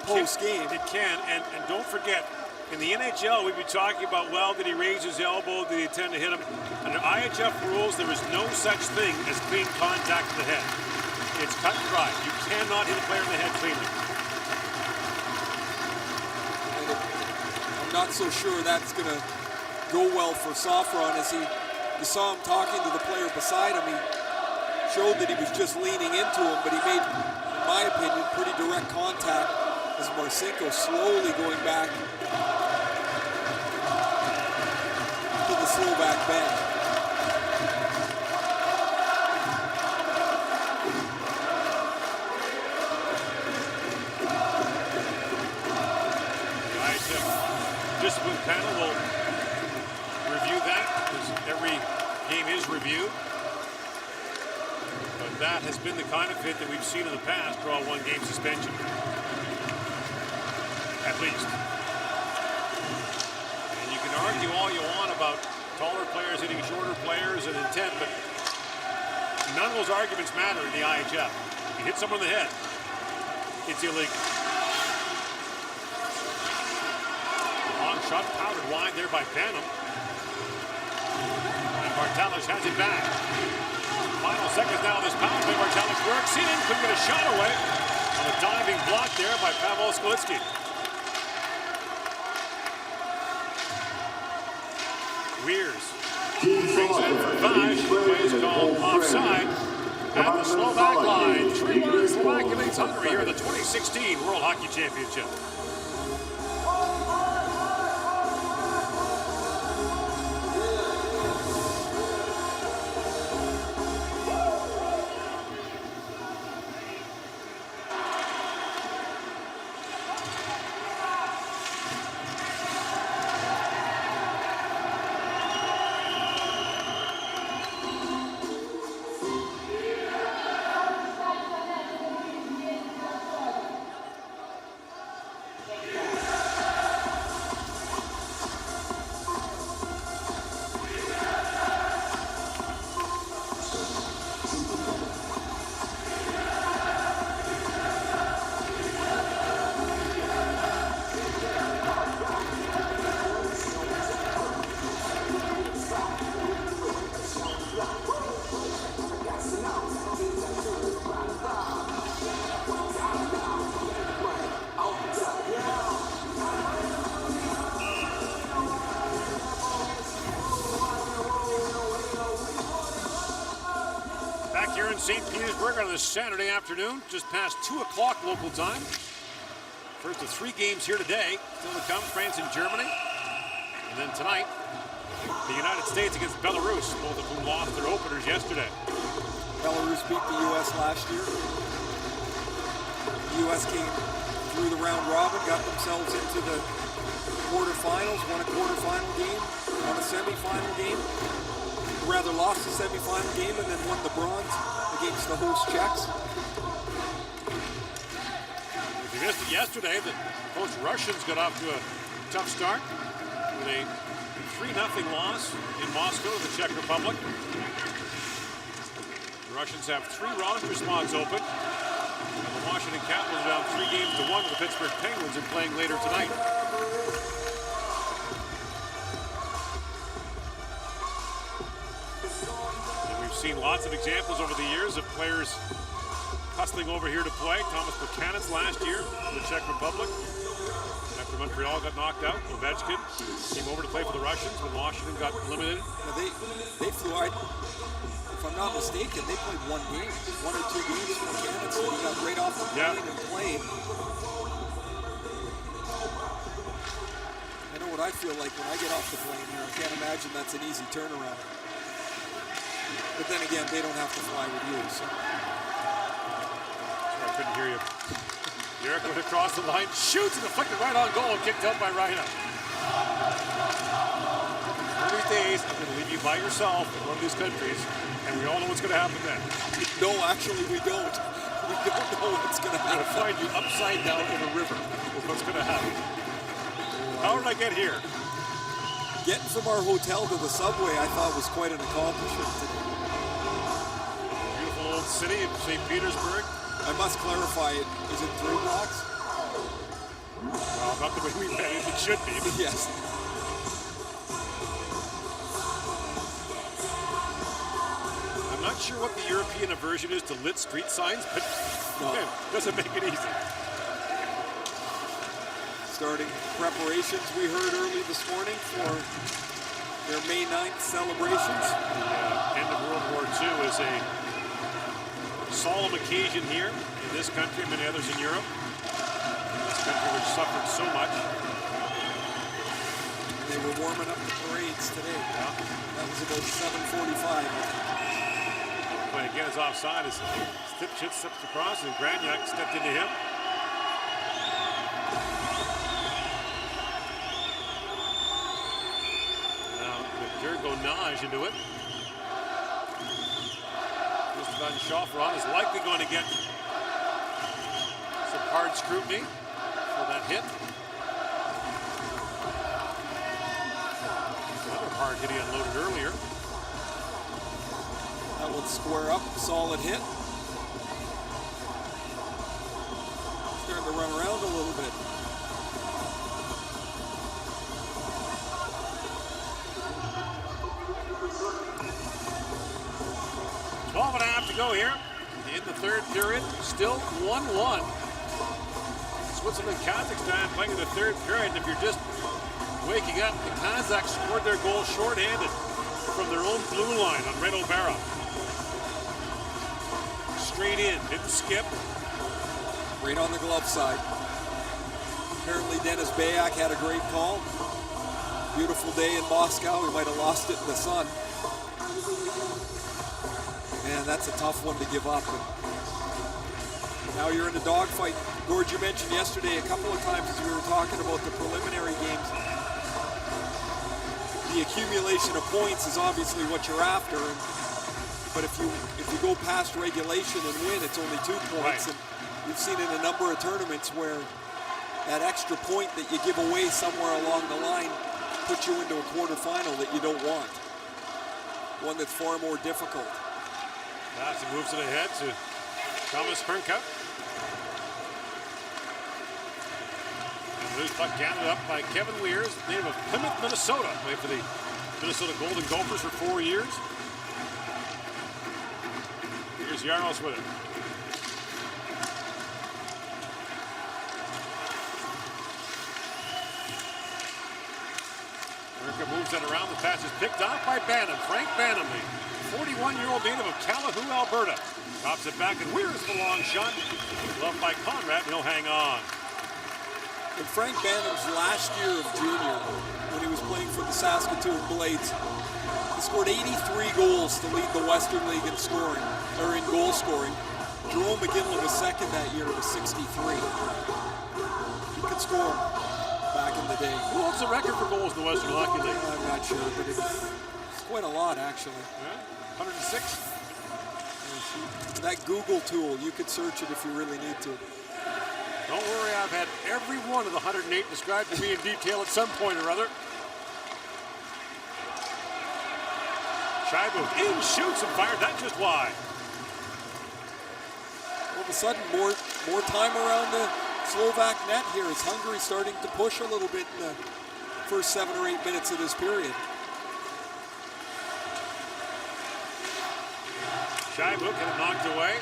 post-game. It can, and don't forget, in the NHL, we'd be talking about, well, did he raise his elbow? Did he intend to hit him? Under IIHF rules, there is no such thing as clean contact to the head. It's cut and dry. You cannot hit a player in the head cleanly. And I'm not so sure that's going to go well for Safran, as you saw him talking to the player beside him. He showed that he was just leaning into him, but he made, in my opinion, pretty direct contact as Marcinko slowly going back to the Slovak bench. The IIHF discipline panel will review that, because every game is reviewed. But that has been the kind of hit that we've seen in the past, draw a one-game suspension. At least. And you can argue all you want about taller players hitting shorter players and intent, but none of those arguments matter in the IIHF. If you hit someone in the head, it's illegal. Long shot, powdered wide there by Banham. And Bartalich has it back. Final seconds now of this power play. Bartalich works in, couldn't get a shot away. On a diving block there by Pavel Skalitsky. Weirs brings it in for Vaj. Plays called offside at the Slovak line. 3-1 Slovakia leads Hungary here in the 2016 World Hockey Championship. Here in St. Petersburg on this Saturday afternoon, just past 2 o'clock local time. First of 3 games here today. Still to come, France and Germany. And then tonight, the United States against Belarus, both of whom lost their openers yesterday. Belarus beat the U.S. last year. The U.S. came through the round robin, got themselves into the quarterfinals, won a quarterfinal game, won a semifinal game. Rather lost the semifinal game and then won the bronze against the host Czechs. If you missed it yesterday, the host Russians got off to a tough start with a 3-0 loss in Moscow to the Czech Republic. The Russians have 3 roster spots open. And the Washington Capitals are down 3-1 to the Pittsburgh Penguins and playing later tonight. Seen lots of examples over the years of players hustling over here to play. Thomas Buchanan's last year in the Czech Republic. After Montreal got knocked out, Ovechkin came over to play for the Russians when Washington got eliminated. Now they flew out, if I'm not mistaken, they played 1 game, 1 or 2 games for Buchanan, so he got right off the plane and played. I know what I feel like when I get off the plane here. I can't imagine that's an easy turnaround. But then again, they don't have to fly with you. So. Sorry, I couldn't hear you. Yerrick went across the line, shoots, and deflected right on goal, and kicked out by Reina. One of these days, I'm going to leave you by yourself in one of these countries, and we all know what's going to happen then. No, actually, we don't. We don't know what's going to happen. I'm going to find you upside down in a river. Is what's going to happen. How did I get here? Getting from our hotel to the subway, I thought was quite an accomplishment today. Beautiful old city of St. Petersburg. I must clarify, is it 3 blocks? Well, not the way we met it. It should be. Yes. I'm not sure what the European aversion is to lit street signs, but No. it doesn't make it easy. Starting preparations, we heard early this morning for their May 9th celebrations. The end of World War II is a solemn occasion here in this country and many others in Europe. This country which suffered so much. They were warming up the parades today. Yeah. That was about 7:45. But again, is offside as Stipchitz steps across and Granyak stepped into him. Now, Nage into it. Van Schofron is likely going to get some hard scrutiny for that hit. Another hard hit he unloaded earlier. That will square up, solid hit. Starting to run around a little bit. To go here in the third period, still 1-1. Switzerland, Kazakhstan playing in the third period. And if you're just waking up, the Kazakhs scored their goal shorthanded from their own blue line on Red O'Bara. Straight in, didn't skip. Right on the glove side. Apparently Dennis Bayak had a great call. Beautiful day in Moscow. We might have lost it in the sun. Man, that's a tough one to give up. And now you're in a dogfight. Gord, you mentioned yesterday a couple of times as we were talking about the preliminary games. The accumulation of points is obviously what you're after. But if you go past regulation and win, it's only 2 points. Right. And we've seen in a number of tournaments where that extra point that you give away somewhere along the line puts you into a quarterfinal that you don't want. One that's far more difficult. He moves it ahead to Thomas Hernka. And the loose puck gathered up by Kevin Weers, native of Plymouth, Minnesota. Played for the Minnesota Golden Gophers for 4 years. Here's Jaros with it. Hernka moves it around. The pass is picked off by Banham. Frank Banham, the 41-year-old native of Calahoo, Alberta. Drops it back and Weir's the long shot. Loved by Conrad, and he'll hang on. In Frank Banham's last year of junior, when he was playing for the Saskatoon Blades, he scored 83 goals to lead the Western League in scoring, or in goal scoring. Jerome McGinley was second that year with 63. He could score back in the day. Who holds the record for goals in the Western Hockey League? I'm not sure, but it's quite a lot, actually. Yeah, 106. That Google tool, you could search it if you really need to. Don't worry, I've had every one of the 108 described to me in detail at some point or other. Scheibel in, shoots and fires. That's just wide. All of a sudden, more time around the Slovak net here as Hungary starting to push a little bit in the first 7 or 8 minutes of this period. Scheibel kind of knocked away.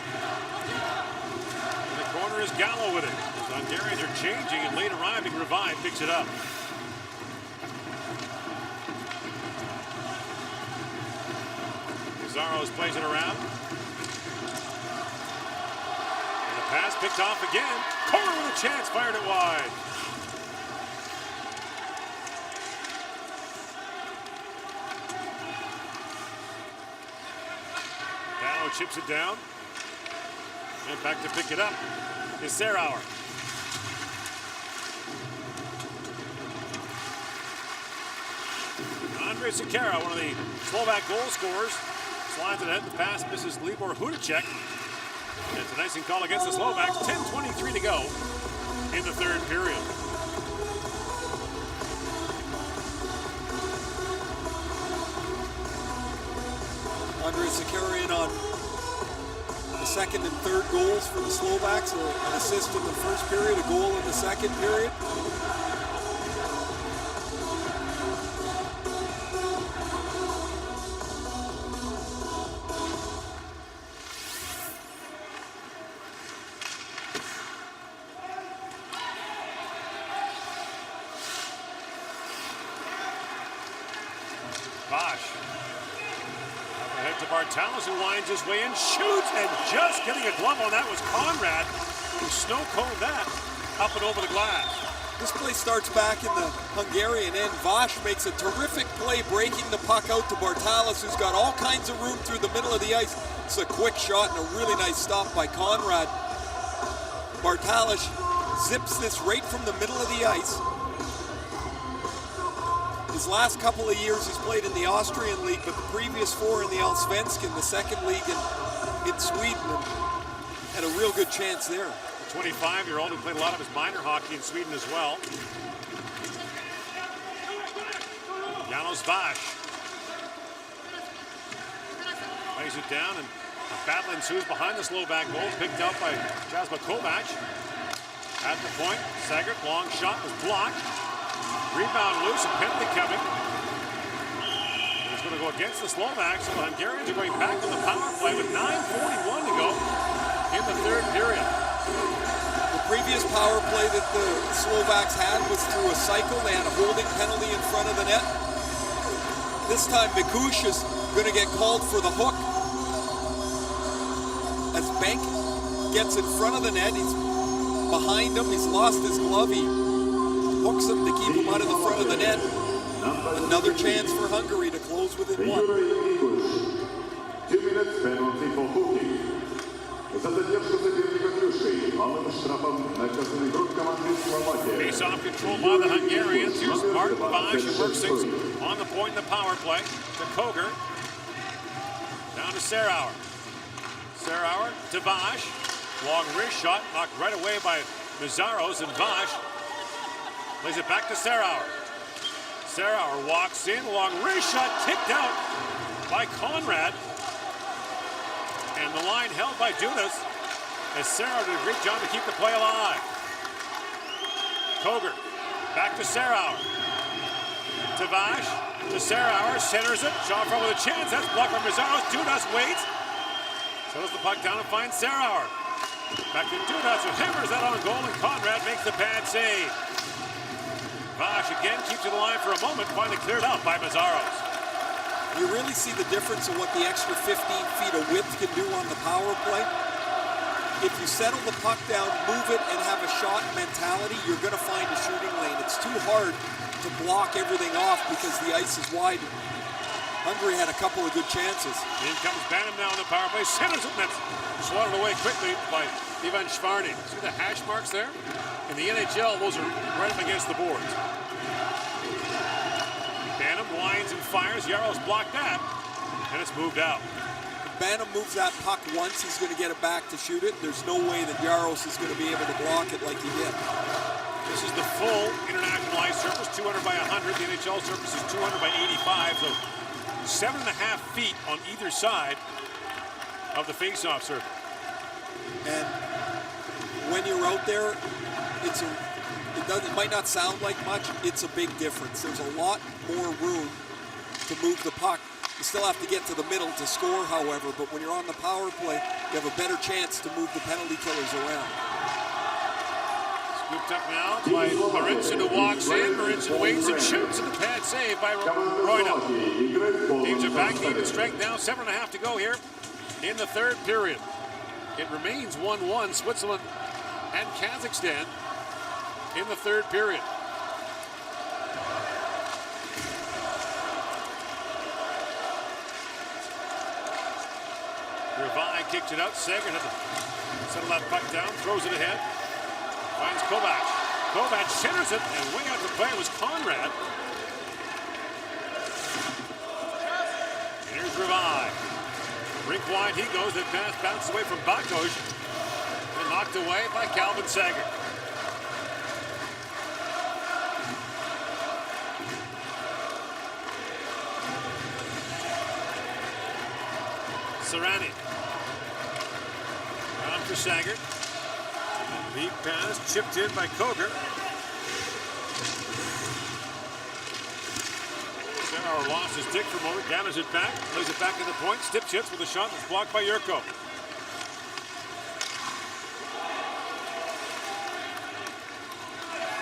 In the corner is Gallo with it. The Hungarians are changing and late arriving. Revive picks it up. Pizarro's plays it around. And the pass picked off again. Corner with a chance, fired it wide. Mazaro chips it down. And back to pick it up is Serauer. Andrej Sekera, one of the Slovak goal scorers, slides it ahead. The pass misses Libor Hudacek. It's an icing call against the Slovaks. 10:23 to go in the third period. Andrej Sekera in on the second and third goals for the Slovaks. An assist in the first period, a goal in the second period. Bartalos, who winds his way in, shoots, and just getting a glove on that was Conrad, who snow-coned that up and over the glass. This play starts back in the Hungarian end. Vash makes a terrific play breaking the puck out to Bartalos, who's got all kinds of room through the middle of the ice. It's a quick shot and a really nice stop by Conrad. Bartalos zips this right from the middle of the ice. His last couple of years he's played in the Austrian league, but the previous 4 in the Allsvenskan, the second league in Sweden, and had a real good chance there. The 25-year-old who played a lot of his minor hockey in Sweden as well. Janos Vash lays it down, and a battle ensues behind the Slovak goal, picked up by Jasper Kovac. At the point, Sagert, long shot was blocked. Rebound loose, a penalty coming. It's going to go against the Slovaks, so the Hungarians are going back on the power play with 9:41 to go in the third period. The previous power play that the Slovaks had was through a cycle. They had a holding penalty in front of the net. This time Mikush is going to get called for the hook. As Bank gets in front of the net, he's behind him, he's lost his glove. He hooks him to keep him out of the front of the net. Another chance for Hungary to close within 1. 2 minutes penalty for hooking. За задержку соперника клюшкой, малым штрафом наказаны игрок команды Словакия. Face-off controlled by the Hungarians. Here's Martin Vash, who works things on the point in the power play. To Koger. Down to Serauer. Serauer to Vash. Long wrist shot, knocked right away by Mazaros, and Vash lays it back to Serauer. Serauer walks in, long wrist shot, tipped out by Conrad. And the line held by Dudas, as Serauer did a great job to keep the play alive. Koger, back to Serauer. To Vash, to Serauer, centers it, shot from with a chance, that's blocked by Mazaros. Dudas waits, settles the puck down and finds Serauer. Back to Dudas, who hammers that on goal, and Conrad makes the pad save. Vash again keeps it alive for a moment, finally cleared out by Mazaros. You really see the difference in what the extra 15 feet of width can do on the power play. If you settle the puck down, move it, and have a shot mentality, you're going to find a shooting lane. It's too hard to block everything off because the ice is wide. Hungary had a couple of good chances. In comes Banham now on the power play, centers it, and that's swatted away quickly by Ivan Shvarny. See the hash marks there? In the NHL, those are right up against the boards. Banham winds and fires. Yaros blocked that, and it's moved out. If Banham moves that puck once, he's going to get it back to shoot it. There's no way that Yaros is going to be able to block it like he did. This is the full international ice surface, 200 by 100. The NHL surface is 200 by 85, so 7.5 feet on either side of the face-off surface. And when you're out there, it might not sound like much, it's a big difference. There's a lot more room to move the puck. You still have to get to the middle to score, however, but when you're on the power play, you have a better chance to move the penalty killers around. Scooped up now by Marincin, who walks in. Marincin waits and shoots, and the pad save by Royna. Teams are back to even strength now, 7.5 to go here in the third period. It remains 1-1, Switzerland and Kazakhstan in the third period. kicked it out. Sagan had to settle that puck down, throws it ahead. Finds Kovac. Kovac centers it, and way out to play was Conrad. And here's Rivai. Rink wide he goes. That pass bounces away from Bakos. And knocked away by Calvin Sagan. Serrani. Down for Sager. Deep pass chipped in by Koger. Sarah lost his stick for a moment, gathers it back, plays it back in the point, stip shits with a shot that's blocked by Yurko.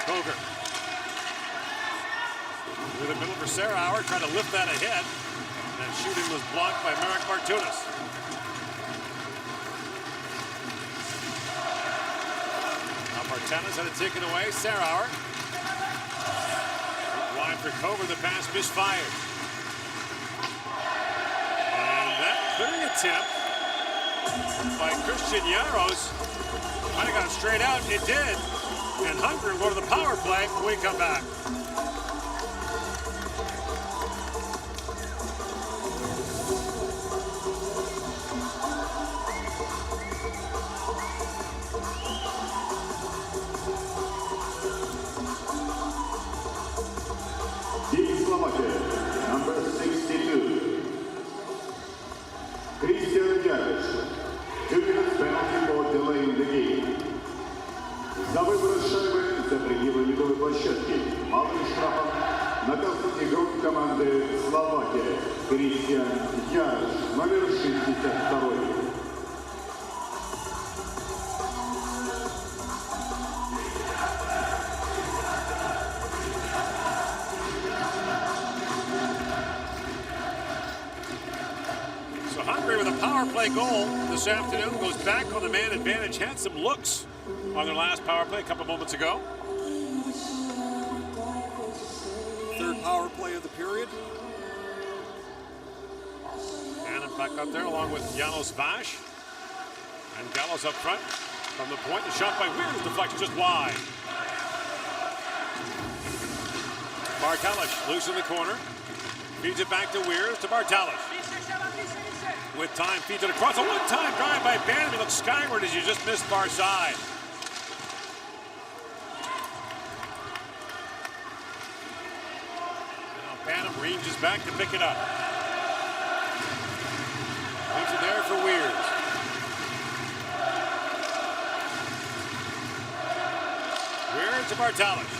Koger. Through the middle for Sarah, trying to lift that ahead. That shooting was blocked by Marek Martunas. Now Martunas had it taken away. Sarauer. Wide for Kover. The pass misfired. And that clearing attempt by Christian Jaros might have gone straight out. It did. And Hungary will go to the power play when we come back. Slovakia, number 62. Christian Jarosz, 2 minutes penalty for delaying the game. За выброс шайбы за пределы ледовой площадки малым штрафом наказан игрок команды Словакия Christian Jarosz, номер 62. Hungary with a power play goal this afternoon goes back on the man advantage. Had some looks on their last power play a couple moments ago. Third power play of the period. And back up there along with Janos Vash. And Gallows up front from the point. The shot by Weirs deflected just wide. Bartalich loose in the corner. Feeds it back to Weirs to Bartalich. With time, feeds it across. A one-time drive by Bantam. He looks skyward as you just missed far side. Now Bantam ranges back to pick it up. Leaves it there for Weirs. Weirs to Bartalich.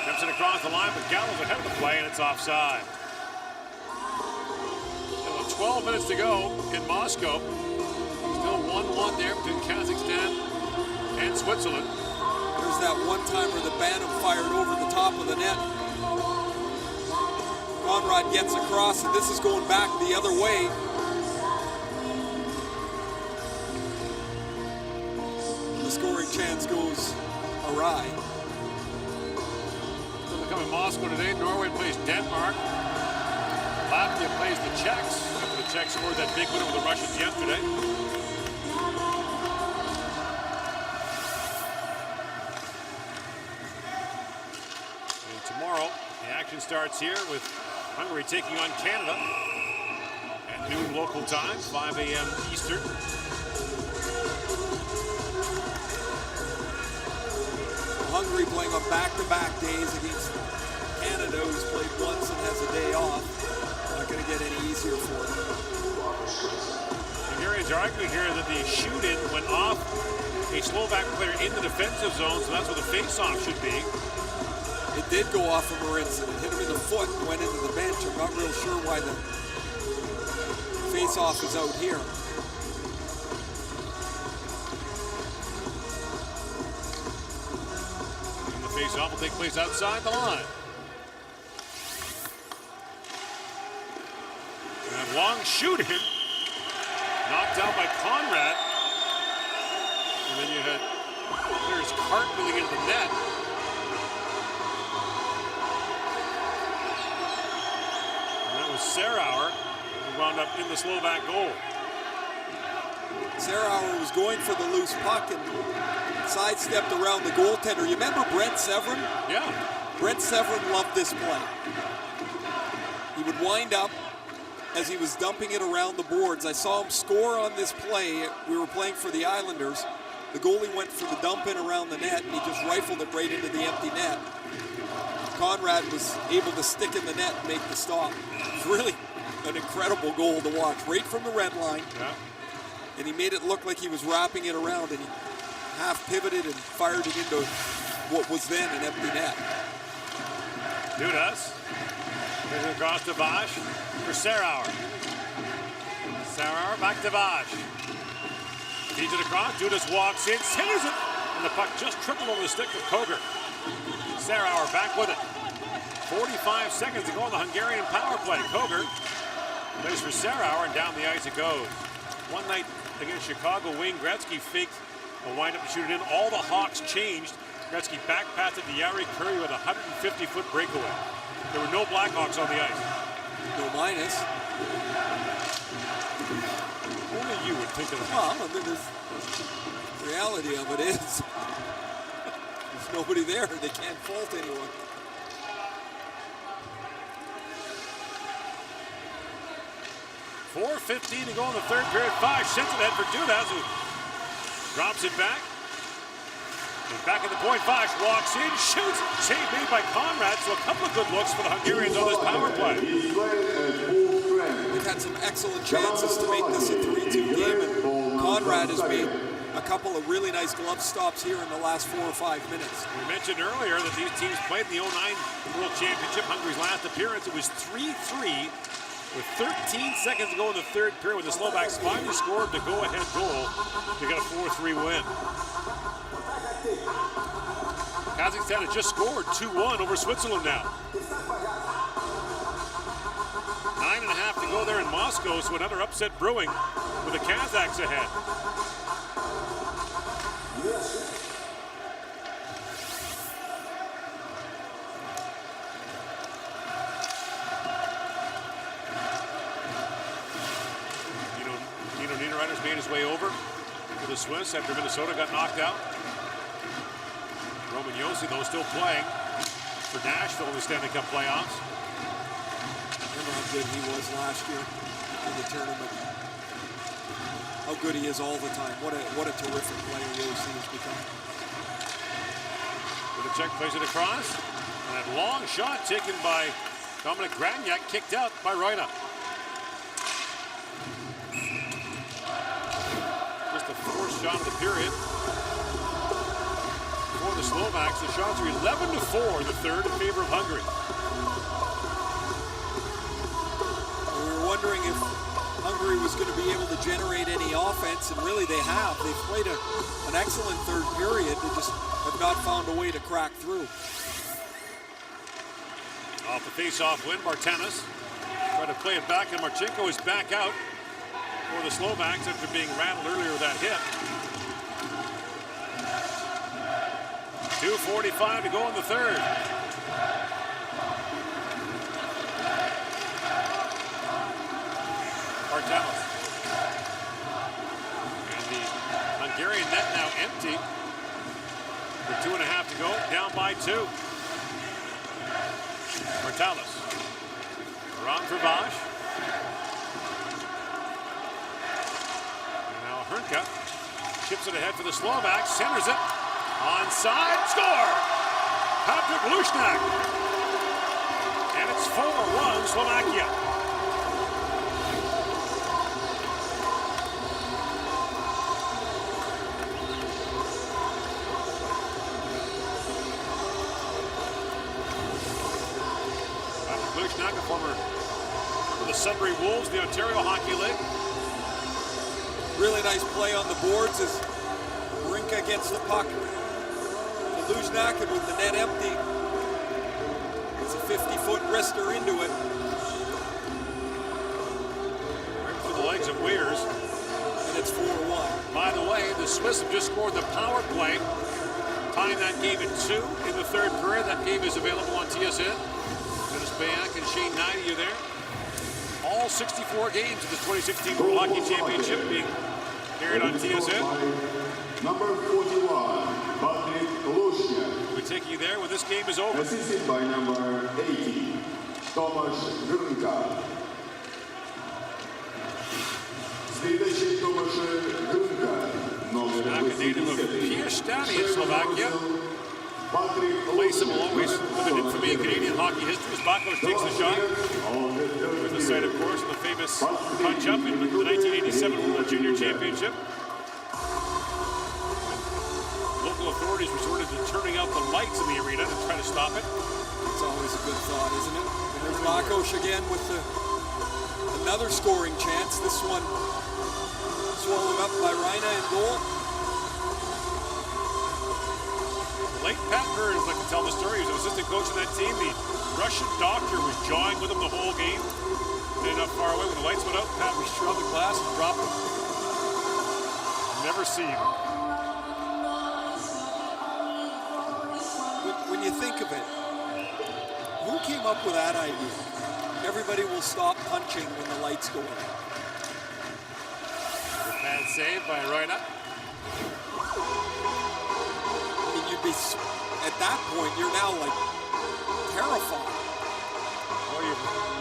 Tips it across the line, but Gallows ahead of the play, and it's offside. 12 minutes to go in Moscow. Still 1-1 there between Kazakhstan and Switzerland. There's that one-timer that Bantam fired over the top of the net. Conrad gets across, and this is going back the other way. The scoring chance goes awry. So they come in Moscow today. Norway plays Denmark. Latvia plays the Czechs. After the Czechs scored that big win over the Russians yesterday. And tomorrow, the action starts here with Hungary taking on Canada at noon local time, 5 a.m. Eastern. Hungary playing on back-to-back days against Canada, who's played once and has a day off. Not going to get any easier for them. Hungarians are arguing here that the shoot-in went off a Slovak player in the defensive zone, so that's where the face-off should be. It did go off of Marincin. It hit him in the foot and went into the bench. I'm not real sure why the face-off is out here. And the face-off will take place outside the line. And long shooting, knocked out by Conrad. And then you had players cartwheeling into the net. And that was Sarauer, who wound up in the Slovak goal. Serauer was going for the loose puck and sidestepped around the goaltender. You remember Brent Severin? Yeah. Brent Severin loved this play. He would wind up as he was dumping it around the boards. I saw him score on this play. We were playing for the Islanders. The goalie went for the dump in around the net, and he just rifled it right into the empty net. Conrad was able to stick in the net and make the stop. It was really an incredible goal to watch, right from the red line. Yeah. And he made it look like he was wrapping it around, and he half pivoted and fired it into what was then an empty net. Dudas. Brings it across to Vash for Serauer. Serauer back to Vash. Feeds it across. Dudas walks in, centers it, and the puck just tripled over the stick of Koger. Serauer back with it. 45 seconds to go on the Hungarian power play. Koger plays for Serauer, and down the ice it goes. One night against Chicago, Wayne Gretzky faked a wind-up to shoot it in. All the Hawks changed. Gretzky back passed it to Jari Kurri with a 150-foot breakaway. There were no Blackhawks on the ice. No minus. Only you would think of that. Well, I mean, the reality of it is there's nobody there. They can't fault anyone. .4:15 to go in the third period. Vash sends it ahead for Dudas, who drops it back. And back at the point, Vash walks in, shoots. Save made by Conrad, so a couple of good looks for the Hungarians on this power play. They've had some excellent chances to make this a 3-2 game, and Conrad has made a couple of really nice glove stops here in the last 4 or 5 minutes. We mentioned earlier that these teams played in the 09 World Championship. Hungary's last appearance, it was 3-3 with 13 seconds to go in the third period when the Slovaks finally scored the go-ahead goal to get a 4-3 win. Kazakhstan has just scored 2-1 over Switzerland now. 9.5 to go there in Moscow, so another upset brewing with the Kazakhs ahead. Nino Niederreiter's made his way over to the Swiss after Minnesota got knocked out. Roman Josi, though, still playing for Nashville in the Stanley Cup playoffs. Remember how good he was last year in the tournament. How good he is all the time. What a terrific player Josi has become. Check plays it across. And that long shot taken by Dominic Granyak, kicked out by Reina. Just the fourth shot of the period. For the Slovaks, the shots are 11-4 in the third in favor of Hungary. We were wondering if Hungary was going to be able to generate any offense, and really they have. They've played an excellent third period. They just have not found a way to crack through. Off the face-off win, Martinez tried to play it back, and Marchenko is back out for the Slovaks after being rattled earlier with that hit. 2:45 to go in the third. Martinez. And the Hungarian net now empty. With 2.5 to go, down by 2. Martalis. Around for Vash. And now Hernka chips it ahead for the Slovaks, centers it. Onside, score! Patrick Lushnak. And it's 4-1 Slovakia. Lushnak, a former of the Sudbury Wolves, the Ontario Hockey League. Really nice play on the boards as Rinka gets the puck to Lushnak, and with the net empty, it's a 50-foot wrister into it. Right through the legs of Weirs. And it's 4-1. By the way, the Swiss have just scored the power play, tying that game at 2 in the third period. That game is available on TSN. Bayak and Shane Knight, you there? All 64 games of the 2016 World Hockey Championship being Here on TSN. Number 41, Patrick Lushnia. We take you there when this game is over. Assisted by number 80, Tomasz Grunka. Следующий Tomasz Grunka, номер Back a native of 80. Petersburg in Slovakia. Place him will always live in infamy in Canadian hockey history as Bakos takes the shot. With the site, of course, of the famous punch-up in the 1987 World Junior Championship. Local authorities resorted to turning out the lights in the arena to try to stop it. It's always a good thought, isn't it? There's Bakos again with another scoring chance. This one swallowed up by Reina in goal. Late Pat Burns, like to tell the story. He was an assistant coach on that team. The Russian doctor was jawing with him the whole game. Stayed up far away when the lights went out. Pat reached around the glass and dropped him. Never seen. When you think of it, who came up with that idea? Everybody will stop punching when the lights go out. Bad save by Reina. At that point, you're now like terrified. Well,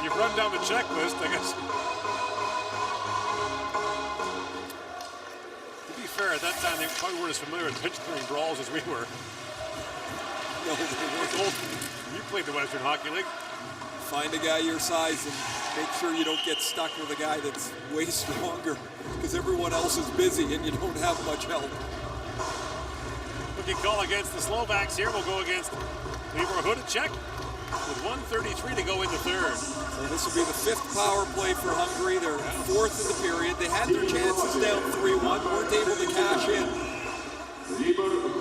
you've run down the checklist, I guess. To be fair, at that time, they probably weren't as familiar with pitch clearing brawls as we were. No, they weren't. You played the Western Hockey League. Find a guy your size and make sure you don't get stuck with a guy that's way stronger because everyone else is busy and you don't have much help. Looking call against the Slovaks here. We'll go against Libor Hudacek with 1:33 to go in the third. So this will be the 5th power play for Hungary. They're 4th of the period. They had their chances down 3-1, weren't able to cash in.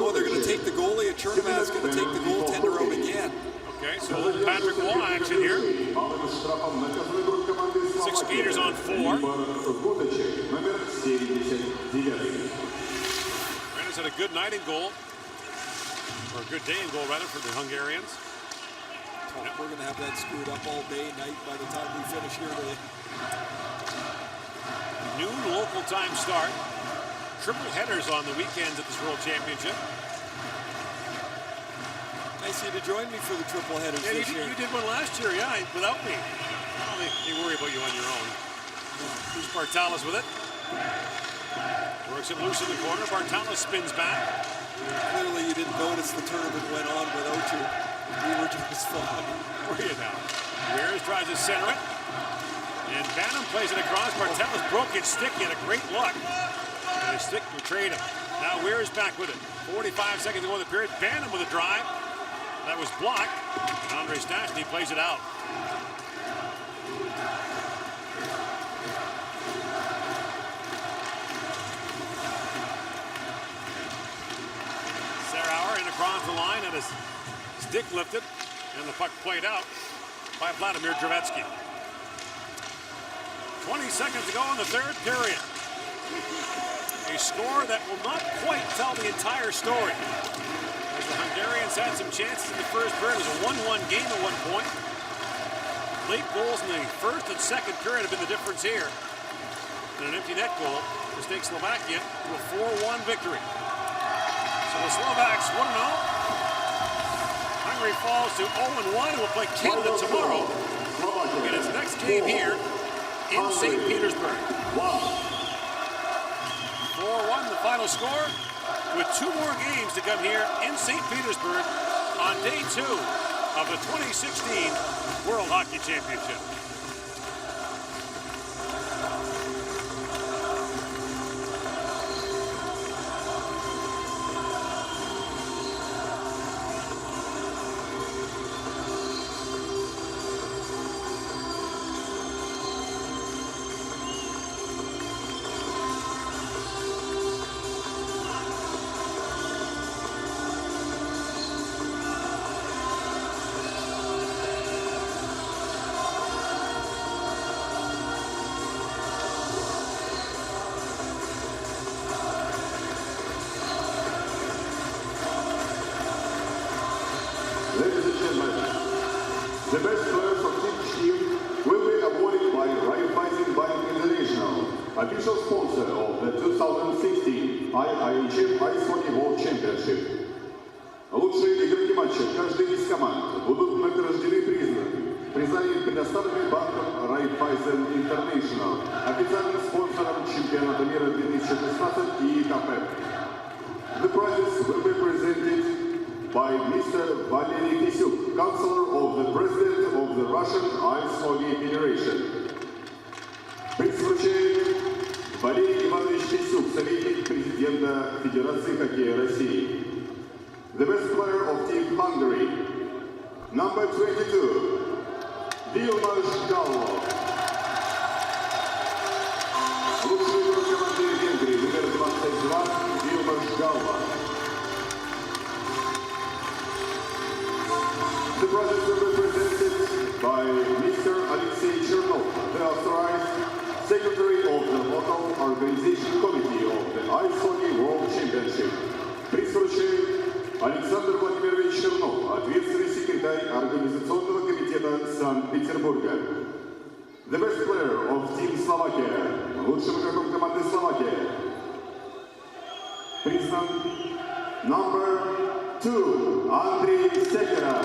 Oh, they're going to take the goalie. A Chernomaz is going to take the goaltender out again. Okay, so Patrick Waugh action here. 6 skaters on 4. Reina's had a good night in goal. Or a good day in goal, rather, for the Hungarians. We're going to have that screwed up all day, night, by the time we finish here today. Noon local time start. Triple headers on the weekends at this World Championship. Nice of you to join me for the triple headers this year. You did one last year, yeah, without me. Well, they worry about you on your own. Here's Bartalas with it. Works it loose in the corner. Bartalas spins back. Clearly you didn't notice the tournament went on without you. We were just fine. Where are you now? Wears tries to center it. And Banham plays it across. Bartalas broke his stick. He had a great luck. And his stick betrayed him. Now Weir's back with it. 45 seconds to go in the period. Banham with a drive. That was blocked. And Andre Stastny plays it out. Across the line and his stick lifted and the puck played out by Vladimir Drevetsky. 20 seconds to go in the third period. A score that will not quite tell the entire story. As the Hungarians had some chances in the first period. It was a 1-1 game at one point. Late goals in the first and second period have been the difference here. And an empty net goal to take Slovakia to a 4-1 victory. So the Slovaks 1-0. Hungary falls to 0-1 and will play Canada tomorrow in its next game here in St. Petersburg. 4-1 the final score with 2 more games to come here in St. Petersburg on day 2 of the 2016 World Hockey Championship. The best players of each team will be awarded by Raiffeisen Bank International. official sponsor of the 2016 IIHF Ice Hockey World Championship. Лучшие игроки матча каждой из команд будут награждены призами, предоставленными банком Raiffeisen International, официальным спонсором чемпионата мира 2016 IIHF. The prizes will be presented by Mr. Valery Fisyuk, Counselor of the President of the Russian Ice Hockey Federation. Приз вручает Валерий Иванович Фисюк, советник президента Федерации хоккея России. The best player of Team Hungary, number 22, Vilmos Gallo. Лучший игрок команды Венгрии, номер 22, Vilmos Gallo. The prizes will be presented by Mr. Alexei Chernov, the authorized Secretary of the local organization committee of the Ice Hockey World Championship. Приз вручает Александр Владимирович Чернов, ответственный секретарь Организационного комитета Санкт-Петербурга. The best player of Team Slovakia, лучшим игроком команды Словакия. Признан number 2, Андрей Секера.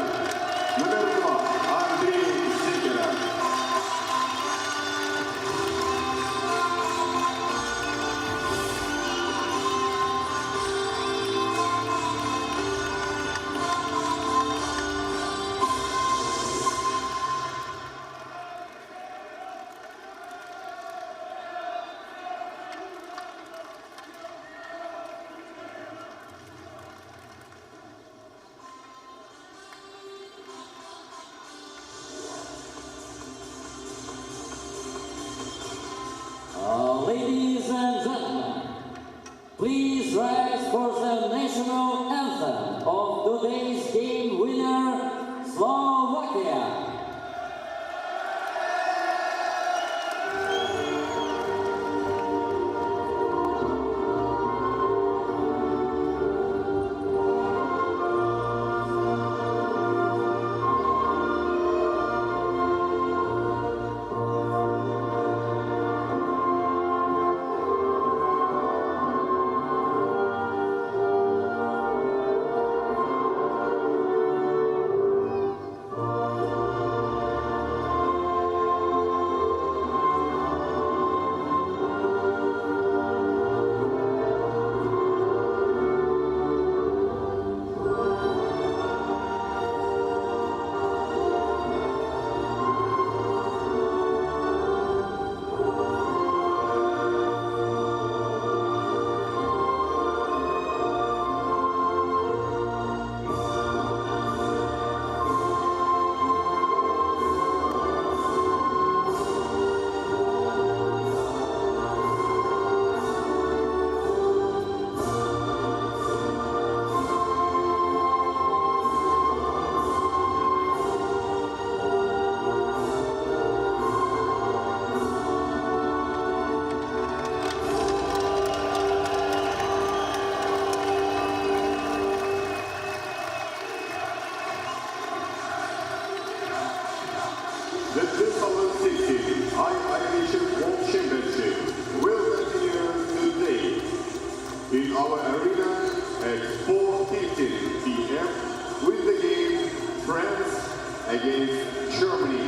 Номер 2, Андрей Секера. Ladies and gentlemen, please rise for the national anthem of today's game winner, Slovakia. The 2016 IIHF World Championship will continue today in our arena at 4:15 p.m. with the game France against Germany.